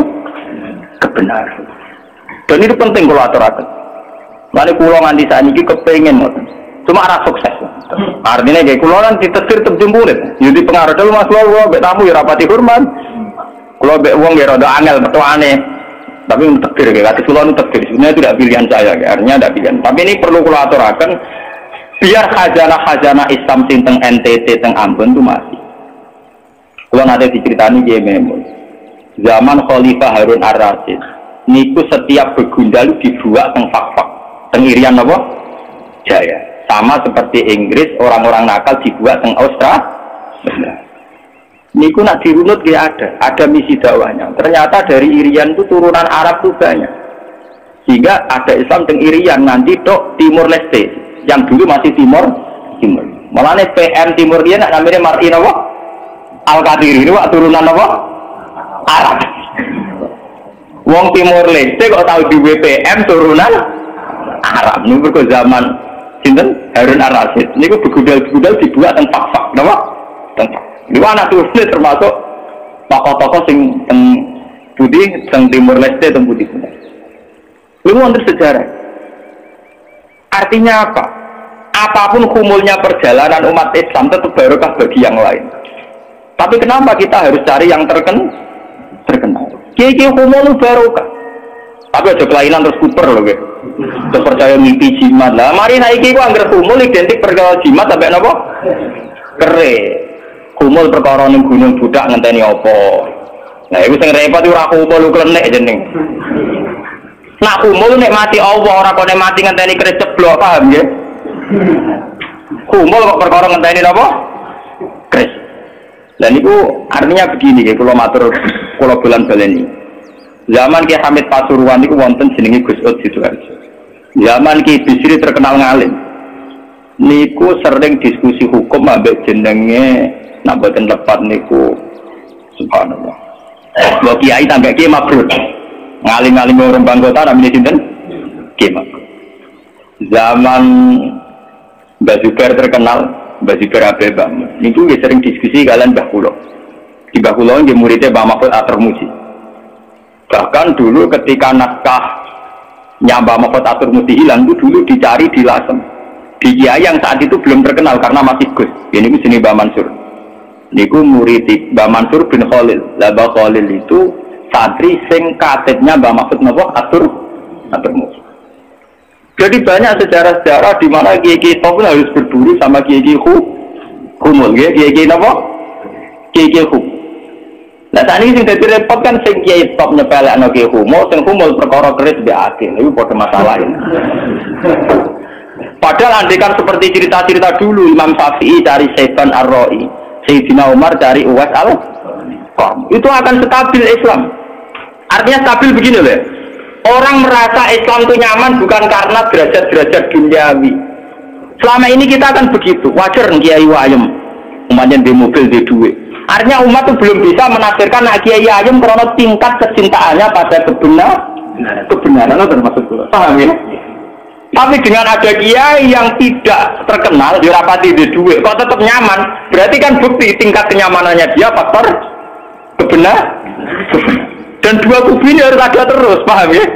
Kebenaran. Dan itu penting kalau atur-atur. Lalu kulo nganti saat ini kepengen, cuma arah sukses. Artinya kayak kulo kan ditetir terjempulit. Jadi pengaruh dulu mas kulo bek tamu ya rapati hormat. Kulo bek uang ya rada angel petuane. Tapi untuk tektir kayak kata kulo tektir. Sebenarnya itu tidak pilihan saya, artinya tidak pilihan. Tapi ini perlu kulo aturakan biar khazanah Islam sing teng NTT teng Ambon itu masih. Kulo nanti diceritani dia memang. Zaman Khalifah Harun Ar-Rasyid. Niku setiap begundal dibuat teng fak-fak teng Irian apa? Jaya. Sama seperti Inggris orang-orang nakal dibuat teng Australia. Niku nak dirunut dia ada misi dakwahnya. Ternyata dari Irian itu turunan Arab tuh banyak. Sehingga ada Islam teng Irian nanti dok Timur Leste yang dulu masih Timur. Malah PM Timur dia nak namanya Martin apa? Al-Qadiri ini wak turunan apa? Arab. Wong Timur Leste kok tahu di WPM turunan Arab. Ini berko zaman sinten Harun Ar-Rasyid. Ini kok begudal dibuat teng fak-fak, napa? Teng. Ini anak tulis termasuk tokoh-tokoh sing teng Budi, teng Timur Leste, teng Budi. Lu wonten sejarah. Artinya apa? Apapun kumulnya perjalanan umat Islam tetap barokah bagi yang lain. Tapi kenapa kita harus cari yang terkenal? Kiai kumul barokah. Tapi aja kelainan terus kuper loh, guys. Terus percaya mimpi jimat lah. Mari naiki ku anggar kumul identik perkara jimat sampai napa? Kere. Kumul perkara ning gunung budak ngenteni apa? Nah, iku sing repot ora kumul klenek jeneng. Nak kumul nek mati Allah ora kok nek mati ngenteni kere ceblok, paham nggih? Kumul kok perkara ngenteni napa? Kres. Lah niku artinya begini nggih, kula matur kula bulan-baleni. Zaman Ki Hamid Pasuruan niku wonten jenenge Gus Ud Sidoarjo. Zaman Ki Bisri terkenal ngalim. Niku sering diskusi hukum ambek jenenge nak boten lepat niku subhanallah. Mbok kiai tambah kiai mabrur. Ngalim-ngalim orang Bangkota namanya sinten? Kiai mabrur. Zaman Mbak Zubair terkenal, Mbak Zubair Abeba. Niku sering diskusi kalian Mbah Kula. Di Mbah Kula nggih muridnya Mbah Mahfud At-Tirmidzi. Bahkan dulu ketika naskah Mbah Mahfud At-Tirmidzi hilang itu dulu dicari di Lasem. Di kiai yang saat itu belum terkenal karena masih Gus. Ini ku sini Mbah Mansur. Niku murid Mbah Mansur bin Khalil. Lah Mbah Khalil itu santri sing katibnya Mbah Mahfud At-Tirmidzi. Jadi banyak sejarah-sejarah di mana kiai-kiai top harus berduri sama kiai-kiai humul, kiai-kiai apa? Kiai-kiai humul. Nah saat ini sing dadi repot kan sing kiai top nyepelekno kiai humul, sing humul perkara keris mbek akeh. Iku padha masalah ini. Padahal andekan seperti cerita-cerita dulu Imam Syafi'i cari Saiban Ar-Ra'i, Sayyidina Umar cari Uwais Al-Qarni. Itu akan stabil Islam. Artinya stabil begini loh. Orang merasa Islam itu nyaman bukan karena derajat-derajat duniawi. Selama ini kita akan begitu. Wajar kiai wayem, umatnya di mobil di duit. Artinya umat itu belum bisa menafsirkan nak kiai ayem karena tingkat kecintaannya pada kebenaran termasuk paham ya? Tapi dengan ada kiai yang tidak terkenal dirapati di duit, kok tetap nyaman? Berarti kan bukti tingkat kenyamanannya dia faktor kebenaran. Dan dua kubu ini harus ada terus, paham ya?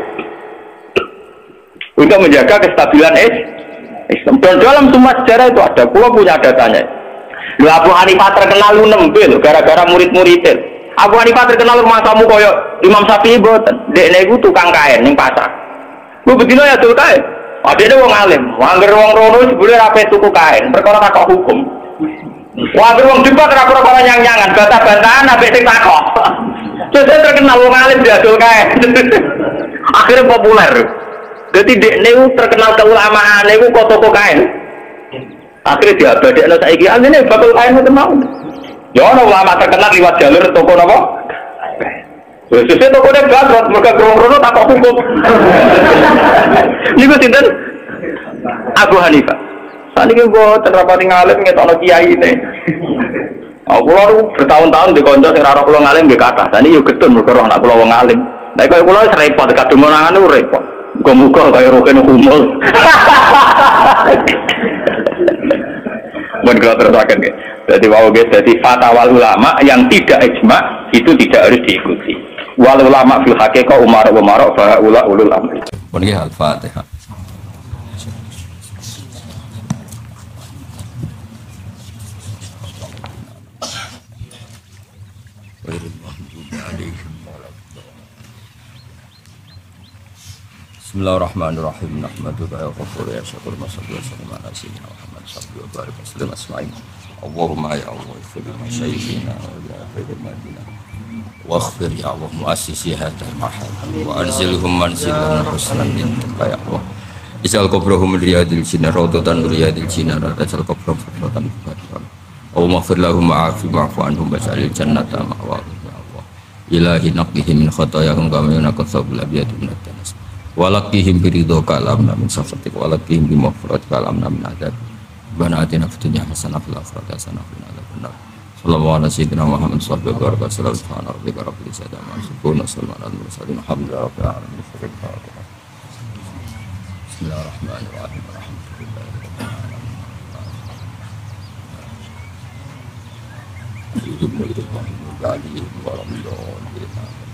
Untuk menjaga kestabilan Islam. Dan dalam semua sejarah itu ada, pulau punya datanya. Abu Hanifah terkenal lu nembil gara-gara murid-muridnya. Abu Hanifah terkenal rumah kamu koyo Imam Syafi'i boten. Dekne iku tukang kain ning pasar. Ku bedino ya tuku kain. Adene wong alim, angger wong rono jebule rape tuku kain, perkara takok hukum. Angger wong debat ora perkara nyang-nyangan, bantah-bantahan ambek sing takok. Terus terkenal wong alim diadol kain. Akhirnya populer. Jadi dekne terkenal keulamaan niku kok toko kain. Akhirnya diabadekno saiki asline bakal kain ngoten mau. Ya ana ulama terkenal liwat jalur toko napa? Sesuk toko nek badrot mergo rono takok hukum. Niku sinten? Abu Hanifah. Saniki kok terapati ngalim ngetokno kiai ne. Aku lho bertahun-tahun di kanca sing ora kula ngalim nggih kathah. Saniki yo getun mergo anak kula wong ngalim. Lah kok kula wis repot kadung monangan niku repot. Muga-muga kaya roken humul. Mun kula terusaken nggih. Jadi wau nggih dadi fatwa ulama yang tidak ijma itu tidak harus diikuti. Wal ulama fil haqiqah umar fa ulul amri. Pun nggih Al-Fatihah. Bismillahirrahmanirrahim. Nahmaduka ya ghafur ya syakur masallu wa sallam ala sayyidina Muhammad sallallahu alaihi wa barik wasallam asma'in. Allahumma ya Allah ighfir li masyayikhina wa li ahli madinah. Waghfir ya Allah muassisi hadzal mahal wa anzilhum manzilan husnan indaka ya Allah. Ij'al qabrahum riyadil jinnah rawdatan riyadil jinnah wa taj'al qabrahum rawdatan mubarakatan. Allahumma ighfir lahum wa'fu anhum waj'alil jannata ma'wahum ya Allah. Ilahi naqihim min khatayahum kama yunqas sabul abyad min ad-danas. Walakihim biridho kalamna min safatik walakihim bimafrat kalamna min adab bana atina fitunya hasanah fil akhirati hasanah fil adab. Sallallahu alaihi sayyidina Muhammad sallallahu alaihi wasallam subhana rabbika rabbil izzati amma yasifun wa salamun alal mursalin alhamdulillahi rabbil alamin. Bismillahirrahmanirrahim. Alhamdulillah. عليهم غير المغضوب عليهم ولا الضالين